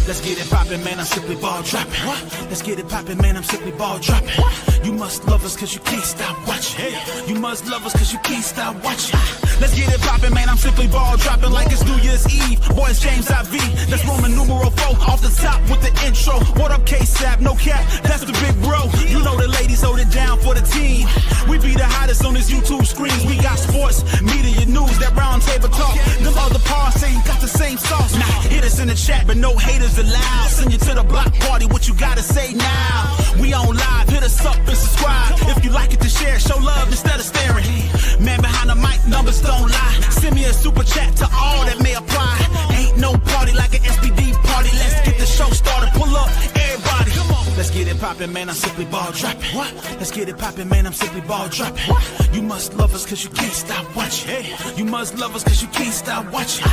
Let's get it poppin', man, I'm simply ball dropping. Let's get it poppin', man, I'm simply ball dropping. You must love us cause you can't stop watching. You must love us cause you can't stop watching. Let's get it poppin', man, I'm simply ball dropping like it's New Year's Eve. Boy, it's James IV, that's Roman numeral 4 off the top with the intro. What up, K-Sap, no cap, that's the big bro. You know the ladies hold it down for the team. We be the hottest on this YouTube screens. We got sports, media, news, that round table talk. Them other parts ain't got the same sauce. Now, hit us in the chat, but no haters allowed. Send you to the block party, what you gotta say now? We on live, hit us up and subscribe. If you like it to share, show love instead of staring. Man behind the mic, numbers don't lie. Send me a super chat to all that may apply. Ain't no party like an SPD party. Let's get the show started, pull up, everybody. Let's get it poppin', man, I'm simply ball dropping. Let's get it poppin', man, I'm simply ball dropping. You must love us cause you can't stop watching. You must love us cause you can't stop watching.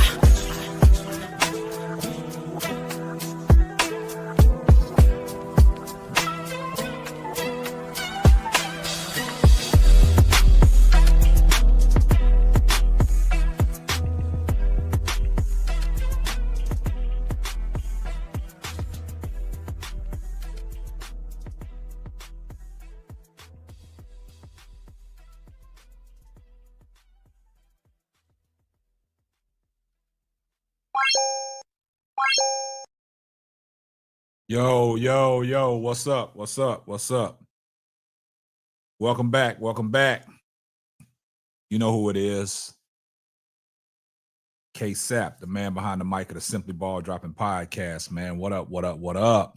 Yo, yo, yo, what's up? What's up? What's up? Welcome back. Welcome back. You know who it is. K-Sap, the man behind the mic of the Simply Ball Dropping podcast, man. What up? What up? What up?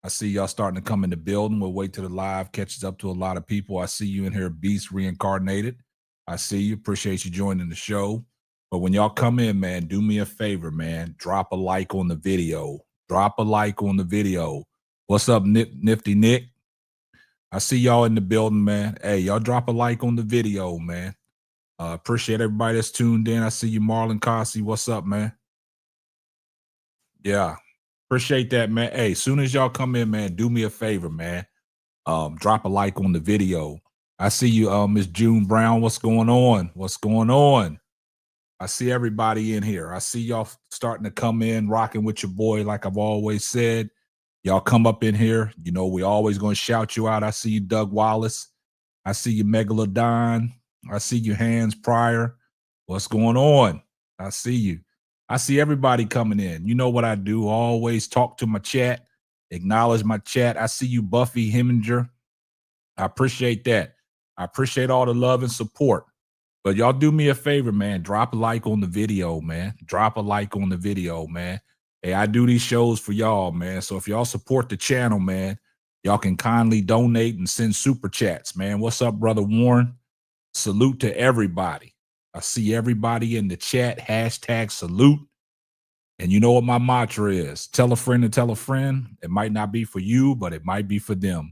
I see y'all starting to come in the building. We'll wait till the live catches up to a lot of people. I see you in here, Beast Reincarnated. I see you. Appreciate you joining the show. But when y'all come in, man, do me a favor, man. Drop a like on the video. Drop a like on the video. What's up, Nifty Nick? I see y'all in the building, man. Hey, y'all drop a like on the video, man. Appreciate everybody that's tuned in. I see you, Marlon Cossie. What's up, man? Yeah, appreciate that, man. Hey, soon as y'all come in, man, do me a favor, man. Drop a like on the video. I see you, Miss June Brown. What's going on? What's going on? I see everybody in here. I see y'all starting to come in, rocking with your boy, like I've always said. Y'all come up in here. You know, we always going to shout you out. I see you, Doug Wallace. I see you, Megalodon. I see you, Hans Pryor. What's going on? I see you. I see everybody coming in. You know what I do. Always talk to my chat, acknowledge my chat. I see you, Buffy Heminger. I appreciate that. I appreciate all the love and support. But y'all do me a favor, man. Drop a like on the video, man. Drop a like on the video, man. Hey, I do these shows for y'all, man. So if y'all support the channel, man, y'all can kindly donate and send super chats, man. What's up, Brother Warren? Salute to everybody. I see everybody in the chat. Hashtag salute. And you know what my mantra is? Tell a friend to tell a friend. It might not be for you, but it might be for them.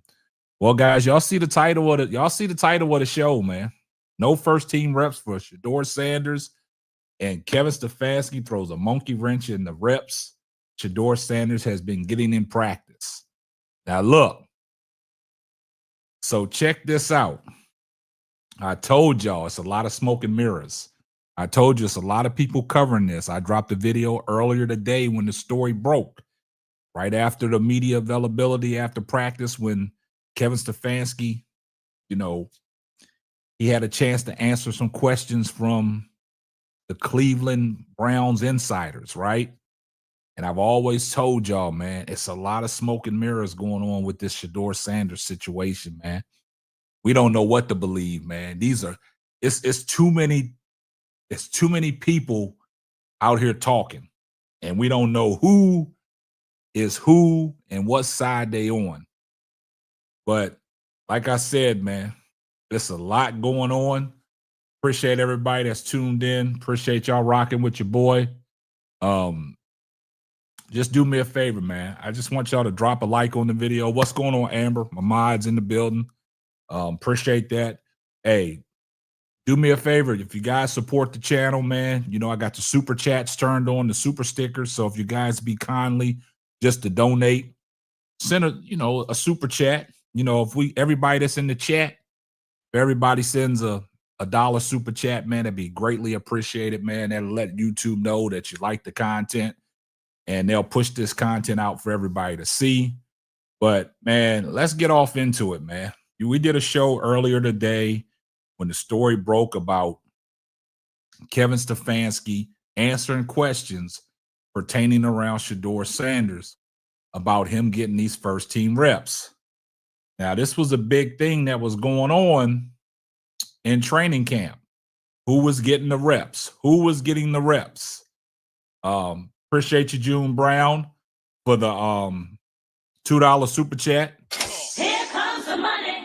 Well, guys, y'all see the title of the show, man. No first team reps for Shedeur Sanders, and Kevin Stefanski throws a monkey wrench in the reps Shedeur Sanders has been getting in practice. Now, look. So check this out. I told y'all it's a lot of smoke and mirrors. I told you it's a lot of people covering this. I dropped a video earlier today when the story broke, right after the media availability after practice, when Kevin Stefanski, you know, he had a chance to answer some questions from the Cleveland Browns insiders, right? And I've always told y'all, man, it's a lot of smoke and mirrors going on with this Shedeur Sanders situation, man. We don't know what to believe, man. It's too many people out here talking, and we don't know who is who and what side they on. But like I said, man, there's a lot going on. Appreciate everybody that's tuned in. Appreciate y'all rocking with your boy. just do me a favor, man. I just want y'all to drop a like on the video. What's going on, Amber? My mod's in the building. Appreciate that. Hey, do me a favor. If you guys support the channel, man, you know, I got the super chats turned on, the super stickers. So if you guys be kindly just to donate, send a super chat. You know, if everybody that's in the chat, if everybody sends a $1 super chat, man, that'd be greatly appreciated, man. That'll let YouTube know that you like the content, and they'll push this content out for everybody to see. But man, let's get off into it, man. We did a show earlier today when the story broke about Kevin Stefanski answering questions pertaining around Shedeur Sanders about him getting these first team reps. Now, this was a big thing that was going on in training camp. Who was getting the reps? Who was getting the reps? Appreciate you, June Brown, for the $2 super chat. Here comes the money.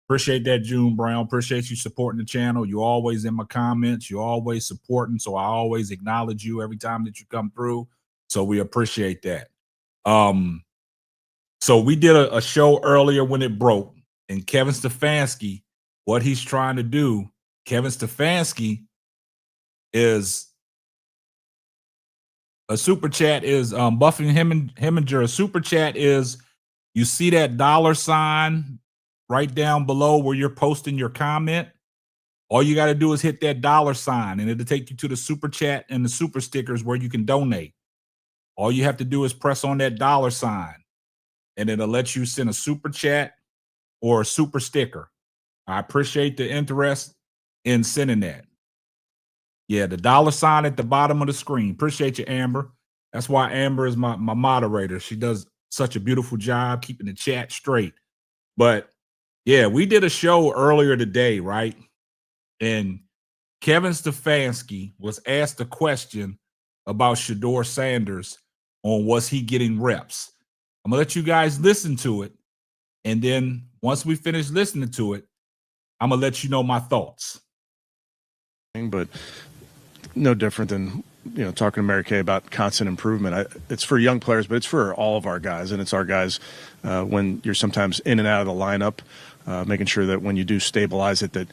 Appreciate that, June Brown. Appreciate you supporting the channel. You always in my comments. You always supporting, so I always acknowledge you every time that you come through. So we appreciate that. So we did a show earlier when it broke, and Kevin Stefanski, what he's trying to do, Kevin Stefanski is a super chat is buffing Heminger. A super chat is, you see that $sign right down below where you're posting your comment. All you got to do is hit that $sign, and it'll take you to the super chat and the super stickers where you can donate. All you have to do is press on that $sign, and it'll let you send a super chat or a super sticker. I appreciate the interest in sending that. Yeah, the $sign at the bottom of the screen. Appreciate you, Amber. That's why Amber is my moderator. She does such a beautiful job keeping the chat straight. But yeah, we did a show earlier today, right? And Kevin Stefanski was asked a question about Shedeur Sanders on was he getting reps. I'm going to let you guys listen to it. And then once we finish listening to it, I'm going to let you know my thoughts. But no different than, you know, talking to Mary Kay about constant improvement. It's for young players, but it's for all of our guys. And it's our guys when you're sometimes in and out of the lineup, making sure that when you do stabilize it, that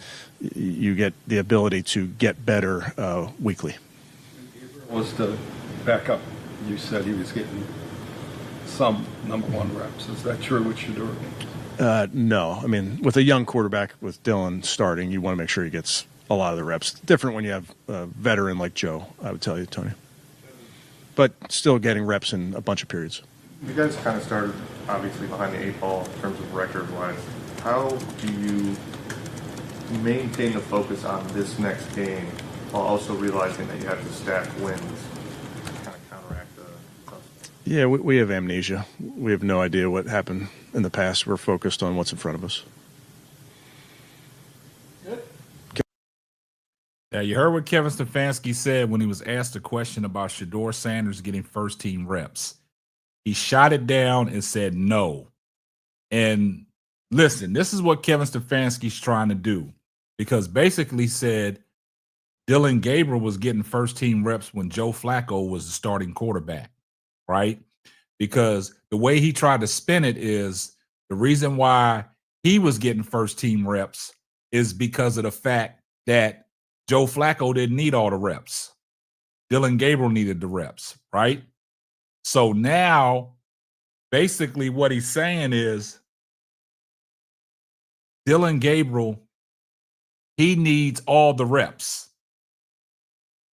you get the ability to get better weekly. Was the backup. You said he was getting some #1 reps. Is that true with Shedeur? No. I mean, with a young quarterback with Dylan starting, you want to make sure he gets a lot of the reps. Different when you have a veteran like Joe, I would tell you, Tony. But still getting reps in a bunch of periods. You guys kind of started, obviously, behind the 8 ball in terms of record-wise. How do you maintain the focus on this next game while also realizing that you have to stack wins to kind of counteract the... Yeah, we have amnesia. We have no idea what happened in the past. We're focused on what's in front of us. Yeah, you heard what Kevin Stefanski said when he was asked a question about Shedeur Sanders getting first-team reps. He shot it down and said no. And listen, this is what Kevin Stefanski's trying to do, because basically said Dylan Gabriel was getting first-team reps when Joe Flacco was the starting quarterback, right? Because the way he tried to spin it is the reason why he was getting first-team reps is because of the fact that Joe Flacco didn't need all the reps. Dylan Gabriel needed the reps, right? So now, basically what he's saying is Dylan Gabriel, he needs all the reps.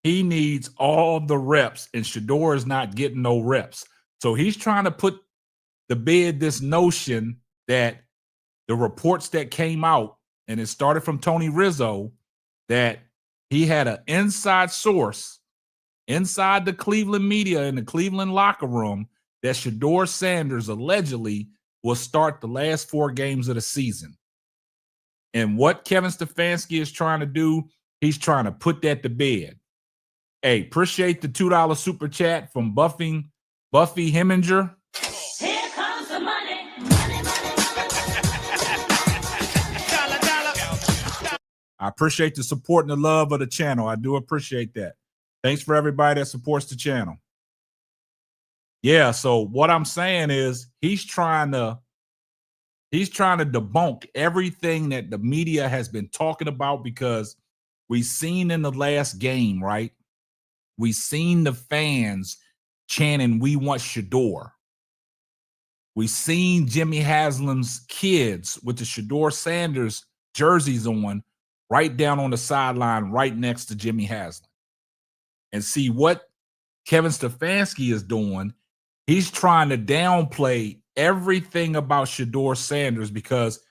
He needs all the reps, and Shedeur is not getting no reps. So he's trying to put to bed this notion that the reports that came out, and it started from Tony Rizzo, that he had an inside source inside the Cleveland media in the Cleveland locker room that Shedeur Sanders allegedly will start the last 4 games of the season. And what Kevin Stefanski is trying to do, he's trying to put that to bed. Hey, appreciate the $2 super chat from Buffy Heminger. Here comes the money. I appreciate the support and the love of the channel. I do appreciate that. Thanks for everybody that supports the channel. Yeah, so what I'm saying is he's trying to debunk everything that the media has been talking about, because we've seen in the last game, right? We've seen the fans chanting, "We want Shedeur." We've seen Jimmy Haslam's kids with the Shedeur Sanders jerseys on, right down on the sideline, right next to Jimmy Haslam. And see what Kevin Stefanski is doing. He's trying to downplay everything about Shedeur Sanders, because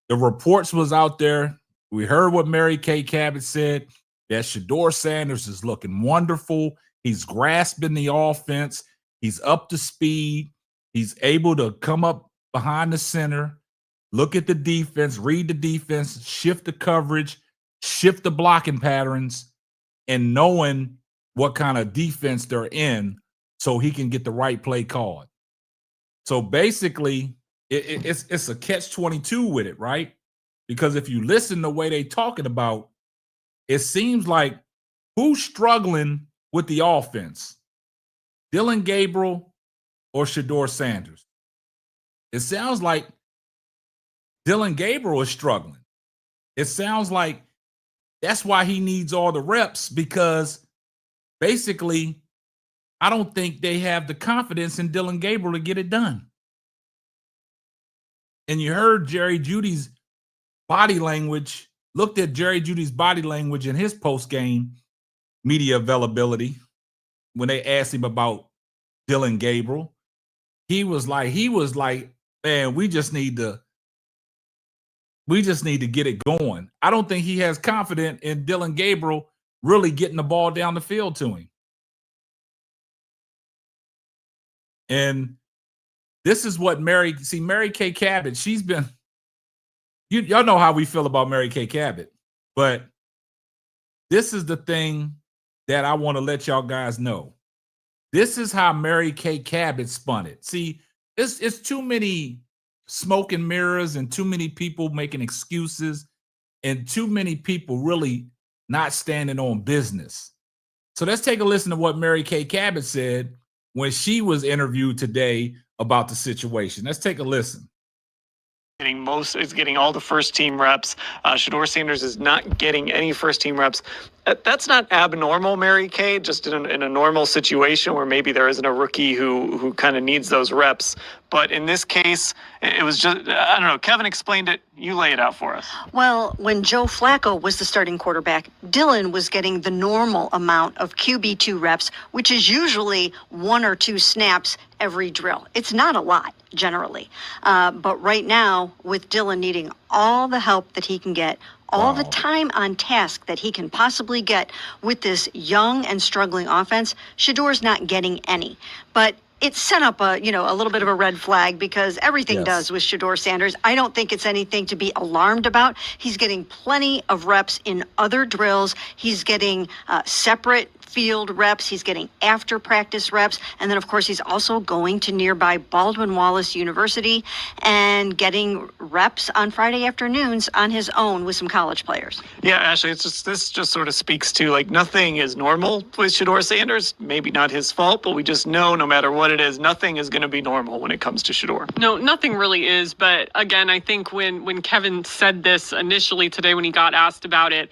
the reports was out there. We heard what Mary Kay Cabot said, that Shedeur Sanders is looking wonderful. He's grasping the offense. He's up to speed. He's able to come up behind the center, look at the defense, read the defense, shift the coverage, shift the blocking patterns, and knowing what kind of defense they're in so he can get the right play called. So basically, it's a catch-22 with it, right? Because if you listen the way they talking about, it seems like who's struggling with the offense? Dillon Gabriel or Shedeur Sanders? It sounds like Dillon Gabriel is struggling. It sounds like that's why he needs all the reps, because basically, I don't think they have the confidence in Dillon Gabriel to get it done. And you heard Jerry Jeudy's body language, looked at Jerry Jeudy's body language in his post-game media availability when they asked him about Dillon Gabriel. He was like, man, we just need to get it going. I don't think he has confidence in Dillon Gabriel really getting the ball down the field to him. And this is what Mary Kay Cabot, she's been, y'all know how we feel about Mary Kay Cabot, but this is the thing that I want to let y'all guys know. This is how Mary Kay Cabot spun it. See, it's too many smoke and mirrors and too many people making excuses and too many people really not standing on business. So let's take a listen to what Mary Kay Cabot said when she was interviewed today about the situation. Let's take a listen. Getting all the first team reps. Shedeur Sanders is not getting any first team reps. That's not abnormal, Mary Kay, just in a normal situation where maybe there isn't a rookie who kind of needs those reps. But in this case, it was just, I don't know, Kevin explained it. You lay it out for us. Well, when Joe Flacco was the starting quarterback, Dillon was getting the normal amount of QB2 reps, which is usually 1 or 2 snaps every drill. It's not a lot, generally. But right now, with Dillon needing all the help that he can get, all the time on task that he can possibly get with this young and struggling offense, Shedeur's not getting any. But it set up a little bit of a red flag, because everything does with Shedeur Sanders. I don't think it's anything to be alarmed about. He's getting plenty of reps in other drills. He's getting separate field reps. He's getting after practice reps. And then, of course, he's also going to nearby Baldwin Wallace University and getting reps on Friday afternoons on his own with some college players. Yeah, Ashley, this just sort of speaks to, like, nothing is normal with Shedeur Sanders. Maybe not his fault, but we just know no matter what it is, nothing is going to be normal when it comes to Shedeur. No, nothing really is. But again, I think when Kevin said this initially today, when he got asked about it,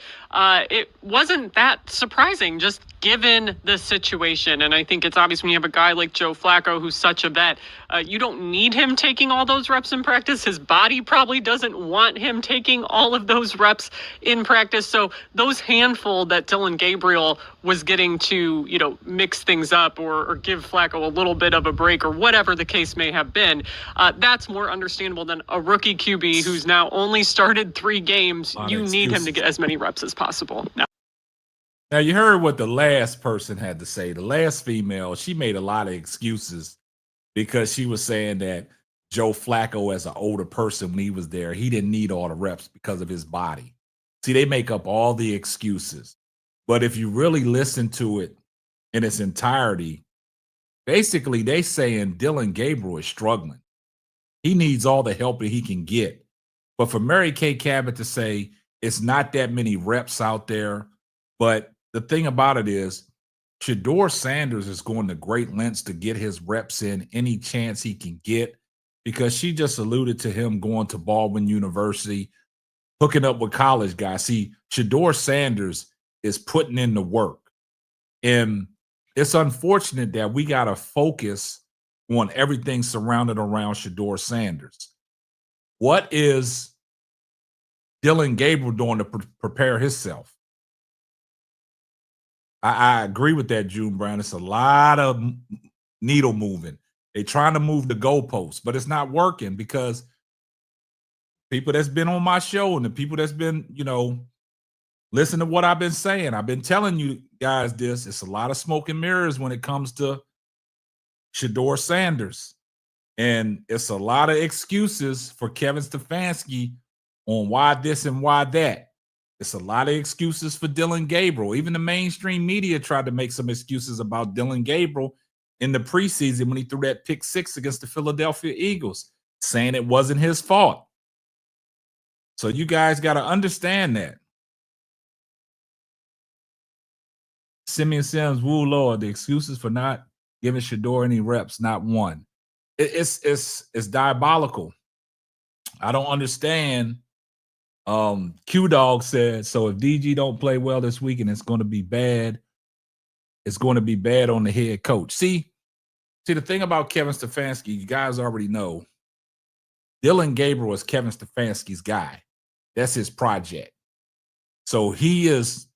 it wasn't that surprising, just given the situation. And I think it's obvious when you have a guy like Joe Flacco, who's such a vet, you don't need him taking all those reps in practice. His body probably doesn't want him taking all of those reps in practice. So those handful that Dillon Gabriel was getting to, mix things up or give Flacco a little bit of a break or whatever the case may have been, that's more understandable than a rookie QB who's now only started 3 games. You need him to get as many reps as possible. Now, you heard what the last person had to say. The last female, she made a lot of excuses because she was saying that Joe Flacco, as an older person when he was there, he didn't need all the reps because of his body. See, they make up all the excuses. But if you really listen to it in its entirety, basically they saying Dillon Gabriel is struggling. He needs all the help that he can get. But for Mary Kay Cabot to say It's not that many reps out there. But the thing about it is, Shedeur Sanders is going to great lengths to get his reps in any chance he can get, because she just alluded to him going to Baldwin University, hooking up with college guys. See, Shedeur Sanders is putting in the work. And it's unfortunate that we got to focus on everything surrounded around Shedeur Sanders. What is Dillon Gabriel doing to prepare himself? I agree with that, June Brown. It's a lot of needle moving. They're trying to move the goalposts, but it's not working, because people that's been on my show and the people that's been, listen to what I've been saying. I've been telling you guys this. It's a lot of smoke and mirrors when it comes to Shedeur Sanders. And it's a lot of excuses for Kevin Stefanski on why this and why that. It's a lot of excuses for Dillon Gabriel. Even the mainstream media tried to make some excuses about Dillon Gabriel in the preseason when he threw that pick 6 against the Philadelphia Eagles, saying it wasn't his fault. So you guys got to understand that. Simeon Sims, woo Lord, the excuses for not giving Shedeur any reps, not one. It's diabolical. I don't understand. Q Dog said, so if DG don't play well this weekend, it's going to be bad. It's going to be bad on the head coach. See, the thing about Kevin Stefanski, you guys already know, Dillon Gabriel is Kevin Stefanski's guy. That's his project. So he is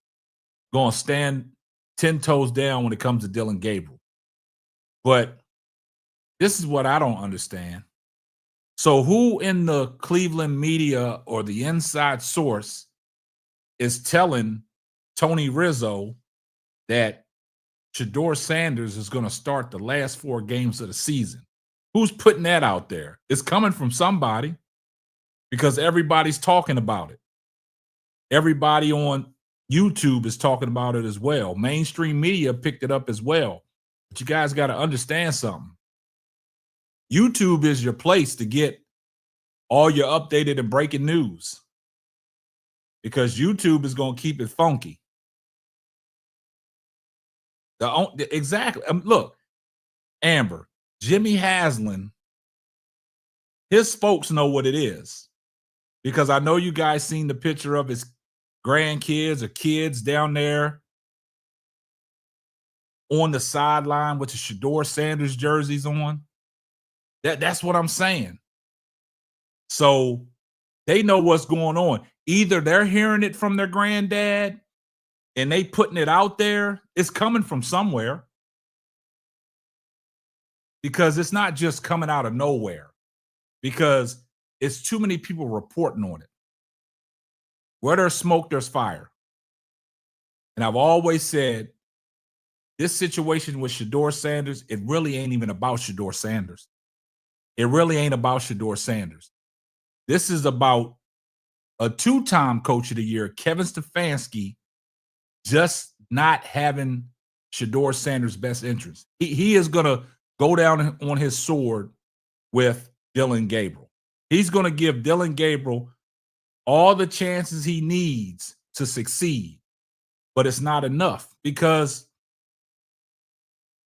going to stand 10 toes down when it comes to Dillon Gabriel. But this is what I don't understand. So who in the Cleveland media or the inside source is telling Tony Rizzo that Shedeur Sanders is going to start the last 4 games of the season? Who's putting that out there? It's coming from somebody, because everybody's talking about it. Everybody on YouTube is talking about it as well. Mainstream media picked it up as well. But you guys got to understand something. YouTube is your place to get all your updated and breaking news, because YouTube is going to keep it funky. Exactly. Look, Amber, Jimmy Haslam, his folks know what it is, because I know you guys seen the picture of his grandkids or kids down there on the sideline with the Shedeur Sanders jerseys on. That's what I'm saying. So they know what's going on. Either they're hearing it from their granddad and they putting it out there. It's coming from somewhere, because it's not just coming out of nowhere, because it's too many people reporting on it. Where there's smoke, there's fire. And I've always said, this situation with Shedeur Sanders, it really ain't even about Shedeur Sanders. It really ain't about Shedeur Sanders. This is about a 2-time coach of the year, Kevin Stefanski, just not having Shedeur Sanders' best interest. He is going to go down on his sword with Dillon Gabriel. He's going to give Dillon Gabriel all the chances he needs to succeed, but it's not enough, because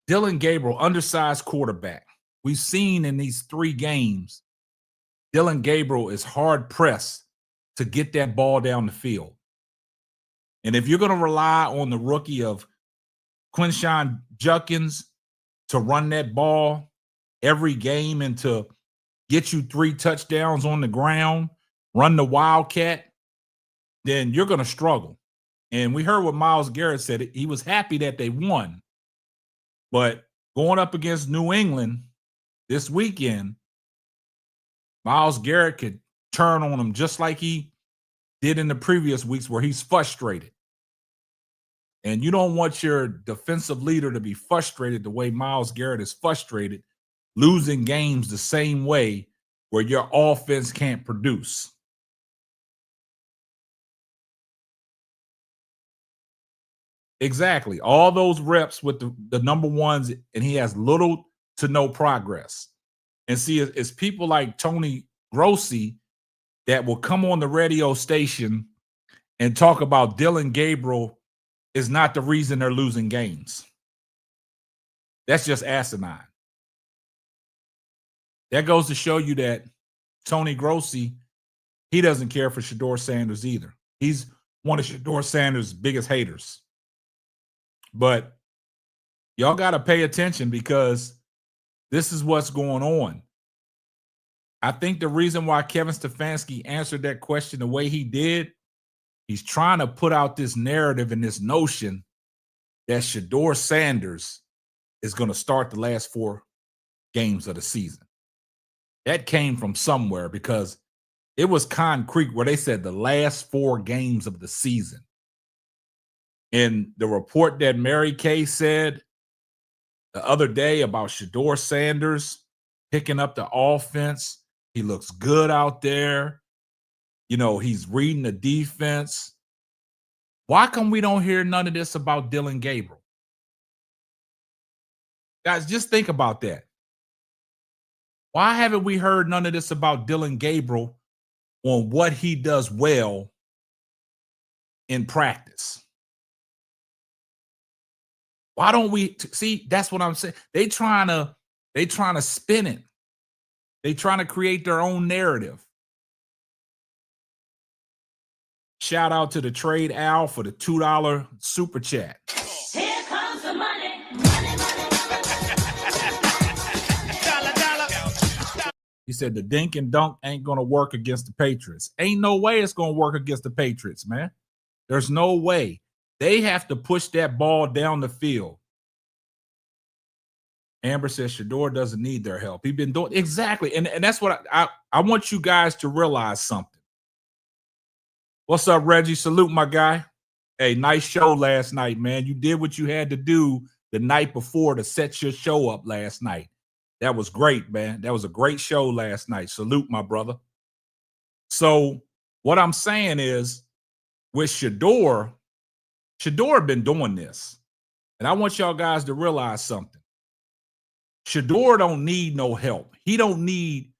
Dillon Gabriel, undersized quarterback. We've seen in these 3 games, Dillon Gabriel is hard pressed to get that ball down the field. And if you're going to rely on the rookie of Quinshon Judkins to run that ball every game and to get you 3 touchdowns on the ground, run the Wildcat, then you're going to struggle. And we heard what Myles Garrett said. He was happy that they won. But going up against New England this weekend, Myles Garrett could turn on him just like he did in the previous weeks, where he's frustrated. And you don't want your defensive leader to be frustrated the way Myles Garrett is frustrated, losing games the same way, where your offense can't produce. Exactly. All those reps with the number ones, and he has little to no progress. And see, it's people like Tony Grossi that will come on the radio station and talk about Dylan Gabriel is not the reason they're losing games. That's just asinine. That goes to show you that Tony Grossi, he doesn't care for Shedeur Sanders either. He's one of Shedeur Sanders' biggest haters. But y'all got to pay attention because this is what's going on. I think the reason why Kevin Stefanski answered that question the way he did, he's trying to put out this narrative and this notion that Shedeur Sanders is going to start the last 4 games of the season. That came from somewhere because it was concrete where they said the last 4 games of the season. And the report that Mary Kay said the other day about Shedeur Sanders picking up the offense, he looks good out there. You know, he's reading the defense. Why come we don't hear none of this about Dylan Gabriel? Guys, just think about that. Why haven't we heard none of this about Dylan Gabriel on what he does well in practice? Why don't we see? That's what I'm saying. They trying to spin it. They trying to create their own narrative. Shout out to the Trade Al for the $2 super chat. Here comes the money. He said the dink and dunk ain't going to work against the Patriots. Ain't no way it's going to work against the Patriots, man. There's no way. They have to push that ball down the field. Amber says Shedeur doesn't need their help. He's been doing exactly. And that's what I want you guys to realize something. What's up, Reggie? Salute, my guy. Hey, nice show last night, man. You did what you had to do the night before to set your show up last night. That was great, man. That was a great show last night. Salute, my brother. So what I'm saying is with Shedeur been doing this. And I want y'all guys to realize something. Shedeur don't need no help. He don't need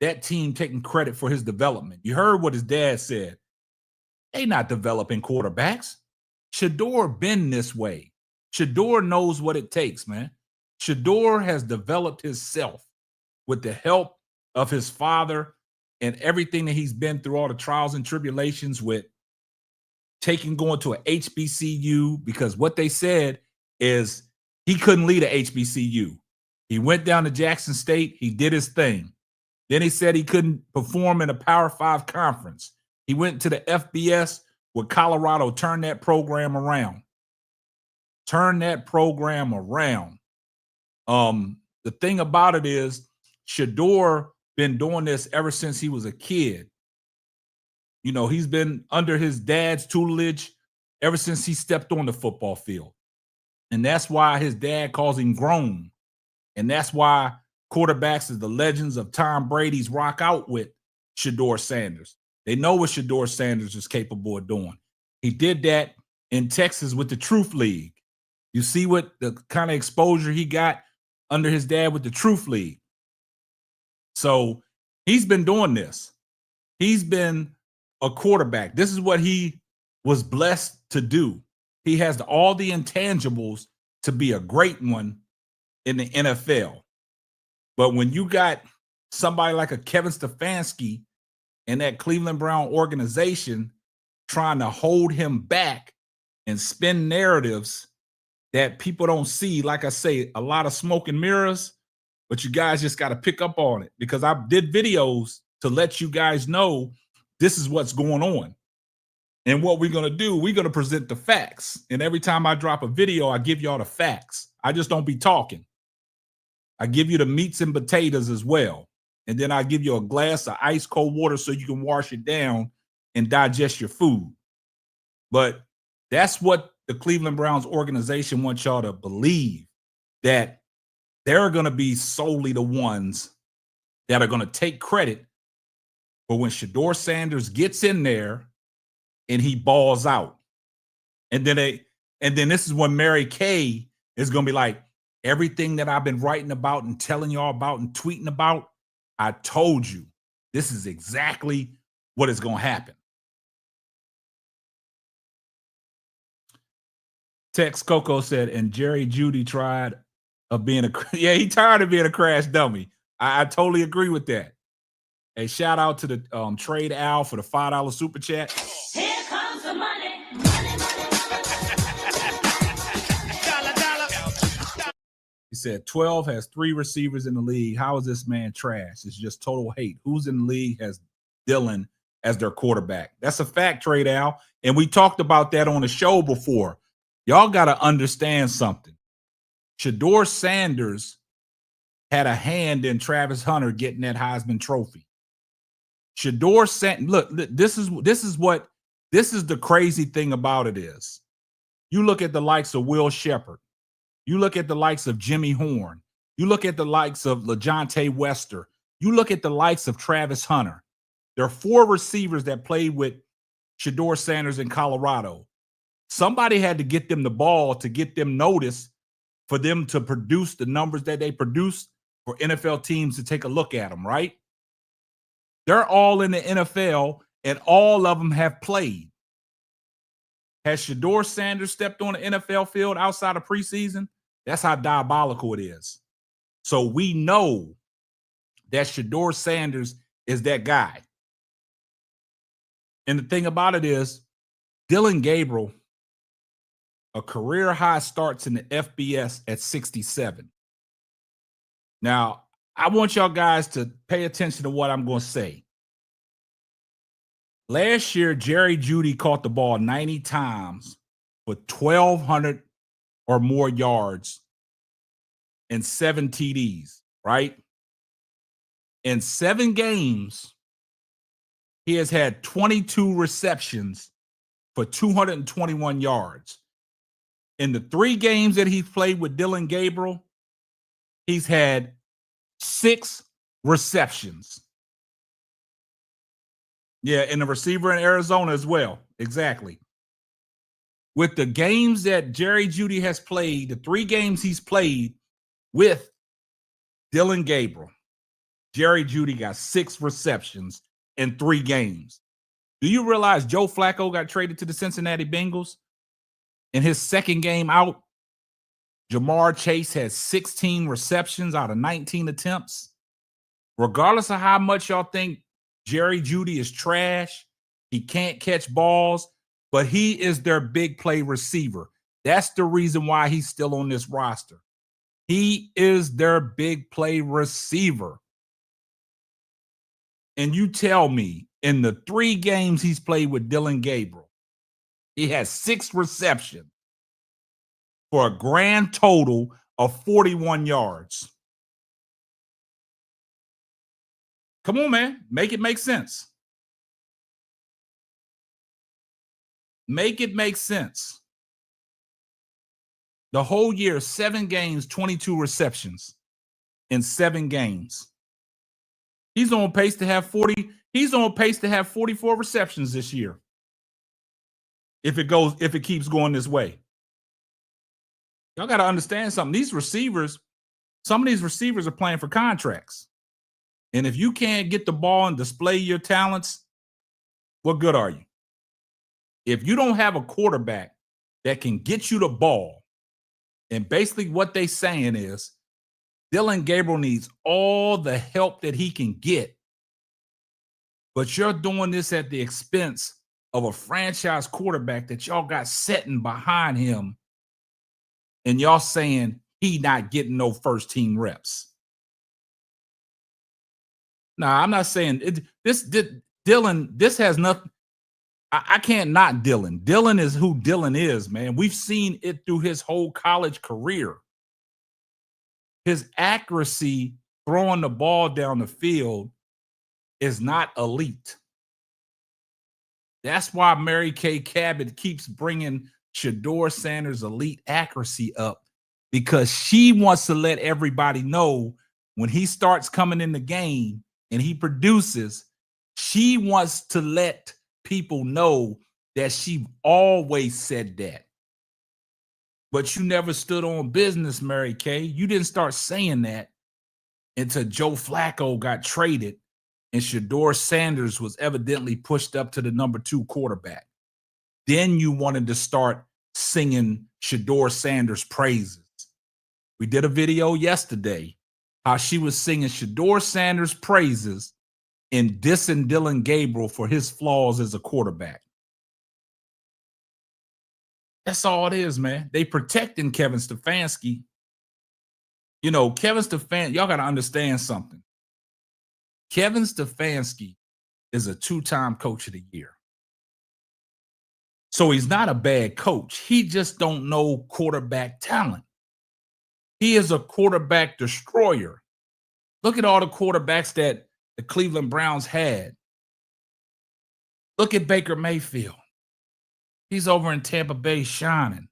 that team taking credit for his development. You heard what his dad said. They not developing quarterbacks. Shedeur been this way. Shedeur knows what it takes, man. Shedeur has developed himself with the help of his father and everything that he's been through, all the trials and tribulations with going to an HBCU, because what they said is he couldn't lead a HBCU. He went down to Jackson State. He did his thing. Then he said he couldn't perform in a Power 5 conference. He went to the FBS with Colorado, turned that program around. The thing about it is Shedeur been doing this ever since he was a kid. You know, he's been under his dad's tutelage ever since he stepped on the football field. And that's why his dad calls him grown. And that's why quarterbacks as the legends of Tom Brady's rock out with Shedeur Sanders. They know what Shedeur Sanders is capable of doing. He did that in Texas with the Truth League. You see what the kind of exposure he got under his dad with the Truth League. So he's been doing this. He's been a quarterback. This is what he was blessed to do. He has all the intangibles to be a great one in the NFL. But when you got somebody like a Kevin Stefanski and that Cleveland Brown organization trying to hold him back and spin narratives that people don't see, like I say, a lot of smoke and mirrors, but you guys just got to pick up on it, because I did videos to let you guys know this is what's going on. And what we're going to do, we're going to present the facts. And every time I drop a video, I give y'all the facts. I just don't be talking. I give you the meats and potatoes as well. And then I give you a glass of ice cold water so you can wash it down and digest your food. But that's what the Cleveland Browns organization wants y'all to believe, that they're going to be solely the ones that are going to take credit for when Shedeur Sanders gets in there and he balls out. And then this is when Mary Kay is going to be like, everything that I've been writing about and telling y'all about and tweeting about, I told you, this is exactly what is going to happen. Tex Coco said, and Jerry Judy tried of being a yeah, he tired of being a crash dummy. I totally agree with that. Hey, shout out to the Trade Al for the $5 super chat. Here comes the money. He said 12 has 3 receivers in the league. How is this man trash? It's just total hate. Who's in the league has Dylan as their quarterback? That's a fact, Trade Al. And we talked about that on the show before. Y'all got to understand something. Shedeur Sanders had a hand in Travis Hunter getting that Heisman Trophy. Shedeur Sanders, look, this is the crazy thing about it is. You look at the likes of Will Shepherd. You look at the likes of Jimmy Horn. You look at the likes of LaJohntay Wester. You look at the likes of Travis Hunter. There are 4 receivers that played with Shedeur Sanders in Colorado. Somebody had to get them the ball to get them noticed for them to produce the numbers that they produce for NFL teams to take a look at them, right? They're all in the NFL, and all of them have played. Has Shedeur Sanders stepped on the NFL field outside of preseason? That's how diabolical it is. So we know that Shedeur Sanders is that guy. And the thing about it is, Dylan Gabriel, a career high starts in the FBS at 67. Now, I want y'all guys to pay attention to what I'm going to say. Last year, Jerry Jeudy caught the ball 90 times with 1,200 or more yards and 7 TDs, right? In 7 games, he has had 22 receptions for 221 yards. In the 3 games that he's played with Dylan Gabriel, he's had 6 receptions. Yeah, and the receiver in Arizona as well. Exactly. With the games that Jerry Jeudy has played, the 3 games he's played with Dylan Gabriel, Jerry Jeudy got 6 receptions in 3 games. Do you realize Joe Flacco got traded to the Cincinnati Bengals? In his 2nd game out, Jamar Chase has 16 receptions out of 19 attempts. Regardless of how much y'all think Jerry Jeudy is trash, he can't catch balls, but he is their big play receiver. That's the reason why he's still on this roster. He is their big play receiver. And you tell me, in the 3 games he's played with Dylan Gabriel, he has 6 receptions for a grand total of 41 yards. Come on, man. Make it make sense. Make it make sense. The whole year, 7 games, 22 receptions in 7 games. He's on pace to have 40. He's on pace to have 44 receptions this year. If it keeps going this way. Y'all got to understand something. These receivers, some of these receivers are playing for contracts. And if you can't get the ball and display your talents, what good are you? If you don't have a quarterback that can get you the ball, and basically what they saying is Dylan Gabriel needs all the help that he can get, but you're doing this at the expense of a franchise quarterback that y'all got sitting behind him, and y'all saying he not getting no first team reps. Now, I'm not saying Dylan, this has nothing. I can't not Dylan. Dylan is who Dylan is, man. We've seen it through his whole college career. His accuracy throwing the ball down the field is not elite. That's why Mary Kay Cabot keeps bringing Shedeur Sanders' elite accuracy up, because she wants to let everybody know when he starts coming in the game and he produces, she wants to let people know that she always said that. But you never stood on business, Mary Kay. You didn't start saying that until Joe Flacco got traded and Shedeur Sanders was evidently pushed up to the number 2 quarterback. Then you wanted to start singing Shedeur Sanders praises. We did a video yesterday how she was singing Shedeur Sanders praises and dissing Dylan Gabriel for his flaws as a quarterback. That's all it is, man. They protecting Kevin Stefanski. You know, Kevin Stefanski, y'all got to understand something. Kevin Stefanski is a 2-time coach of the year. So he's not a bad coach. He just don't know quarterback talent. He is a quarterback destroyer. Look at all the quarterbacks that the Cleveland Browns had. Look at Baker Mayfield. He's over in Tampa Bay shining.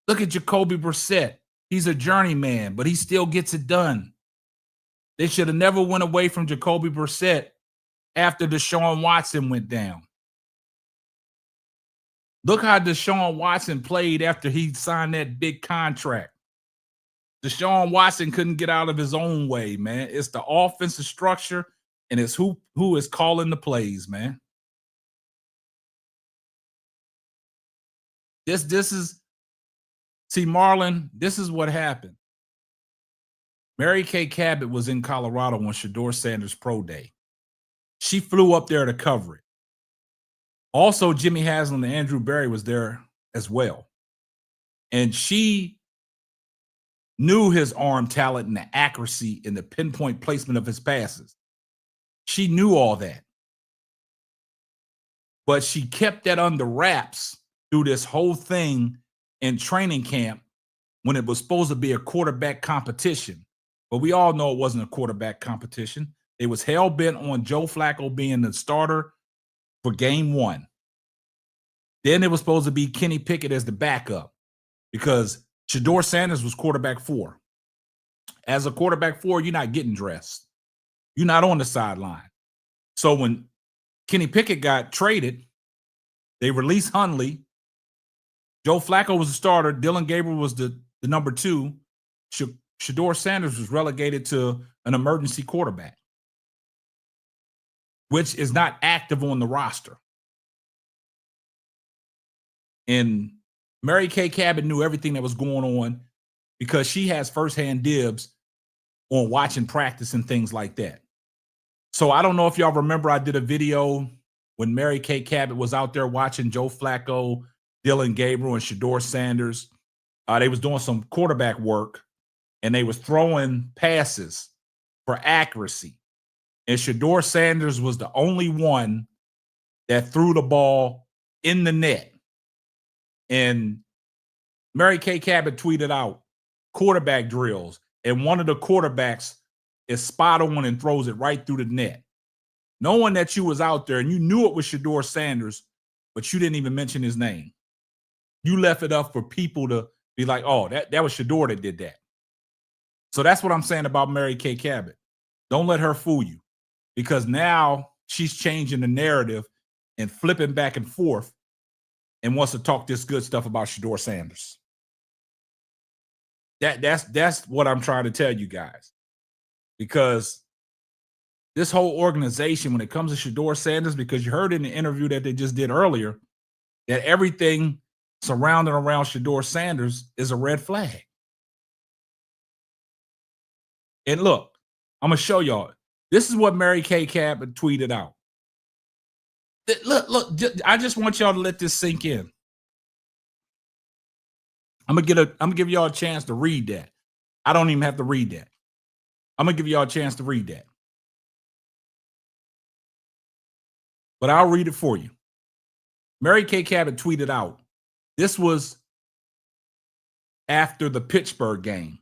Look at Jacoby Brissett. He's a journeyman, but he still gets it done. They should have never went away from Jacoby Brissett after Deshaun Watson went down. Look how Deshaun Watson played after he signed that big contract. Deshaun Watson couldn't get out of his own way, man. It's the offensive structure, and it's who is calling the plays, man. This is, see, Marlon, this is what happened. Mary Kay Cabot was in Colorado on Shedeur Sanders' pro day. She flew up there to cover it. Also, Jimmy Haslam and Andrew Berry was there as well. And she knew his arm talent and the accuracy and the pinpoint placement of his passes. She knew all that. But she kept that under wraps through this whole thing in training camp when it was supposed to be a quarterback competition. But we all know it wasn't a quarterback competition. They was hell-bent on Joe Flacco being the starter for game 1. Then it was supposed to be Kenny Pickett as the backup because Shedeur Sanders was quarterback 4. As a quarterback 4, you're not getting dressed. You're not on the sideline. So when Kenny Pickett got traded, they released Hundley. Joe Flacco was the starter. Dylan Gabriel was the number 2. Shedeur Sanders was relegated to an emergency quarterback, which is not active on the roster. And Mary Kay Cabot knew everything that was going on because she has firsthand dibs on watching practice and things like that. So I don't know if y'all remember, I did a video when Mary Kay Cabot was out there watching Joe Flacco, Dylan Gabriel, and Shedeur Sanders. They was doing some quarterback work, and they was throwing passes for accuracy. And Shedeur Sanders was the only one that threw the ball in the net. And Mary Kay Cabot tweeted out quarterback drills, and one of the quarterbacks is spot on and throws it right through the net. Knowing that you was out there and you knew it was Shedeur Sanders, but you didn't even mention his name. You left it up for people to be like, oh, that was Shedeur that did that. So that's what I'm saying about Mary Kay Cabot. Don't let her fool you, because now she's changing the narrative and flipping back and forth and wants to talk this good stuff about Shedeur Sanders. That's what I'm trying to tell you guys. Because this whole organization, when it comes to Shedeur Sanders, because you heard in the interview that they just did earlier, that everything surrounding around Shedeur Sanders is a red flag. And look, I'm going to show y'all. This is what Mary Kay Cabot tweeted out. Look, I just want y'all to let this sink in. I'm gonna give y'all a chance to read that. I don't even have to read that. I'm gonna give y'all a chance to read that. But I'll read it for you. Mary Kay Cabot tweeted out. This was after the Pittsburgh game.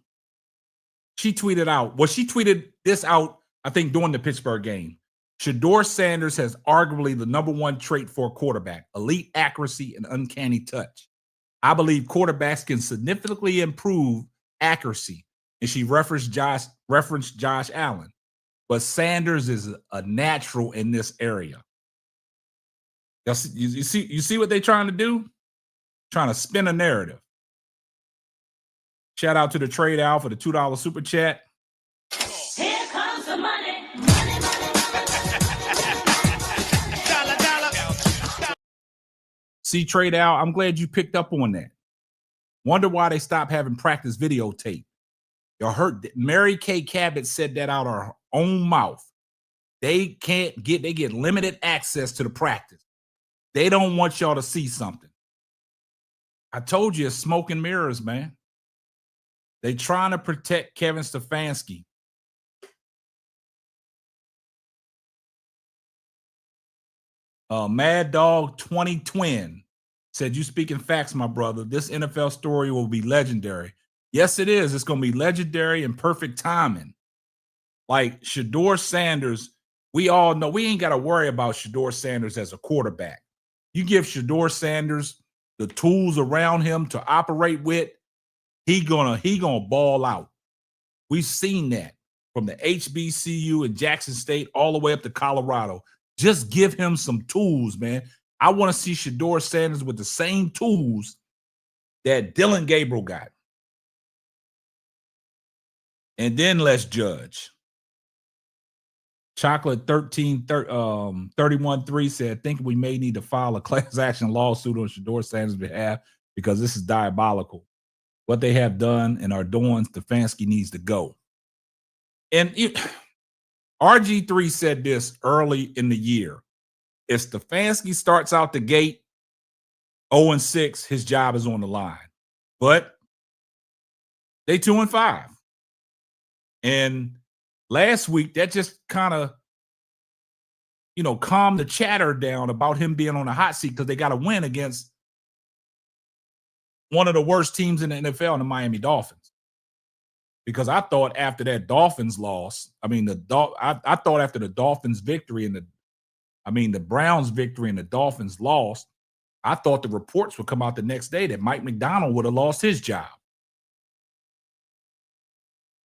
She tweeted out. Well, she tweeted this out, I think, during the Pittsburgh game. Shedeur Sanders has arguably the number 1 trait for a quarterback: elite accuracy and uncanny touch. I believe quarterbacks can significantly improve accuracy. And she referenced Josh Allen. But Sanders is a natural in this area. You see what they're trying to do? Trying to spin a narrative. Shout out to the Trade Al for the $2 super chat. Here comes the money. See, Trade Al, I'm glad you picked up on that. Wonder why they stopped having practice videotape. Y'all heard Mary Kay Cabot said that out of her own mouth. They get limited access to the practice. They don't want y'all to see something. I told you it's smoke and mirrors, man. They trying to protect Kevin Stefanski. Mad Dog 20 Twin said, you speaking facts, my brother. This NFL story will be legendary. Yes, it is. It's going to be legendary and perfect timing. Like Shedeur Sanders, we all know we ain't got to worry about Shedeur Sanders as a quarterback. You give Shedeur Sanders the tools around him to operate with, he gonna ball out. We've seen that from the HBCU in Jackson State all the way up to Colorado. Just give him some tools, man. I want to see Shedeur Sanders with the same tools that Dylan Gabriel got. And then let's judge. Chocolate 31-3 said, think we may need to file a class action lawsuit on Shedeur Sanders' behalf because this is diabolical. What they have done and are doing, Stefanski needs to go. And RG3 said this early in the year. If Stefanski starts out the gate 0-6, his job is on the line. But they 2-5. And last week, that just kind of, calmed the chatter down about him being on the hot seat because they got to win against one of the worst teams in the NFL, the Miami Dolphins. Because I thought after that Dolphins loss, I thought after the Dolphins victory and the Browns victory and the Dolphins loss, I thought the reports would come out the next day that Mike McDonald would have lost his job.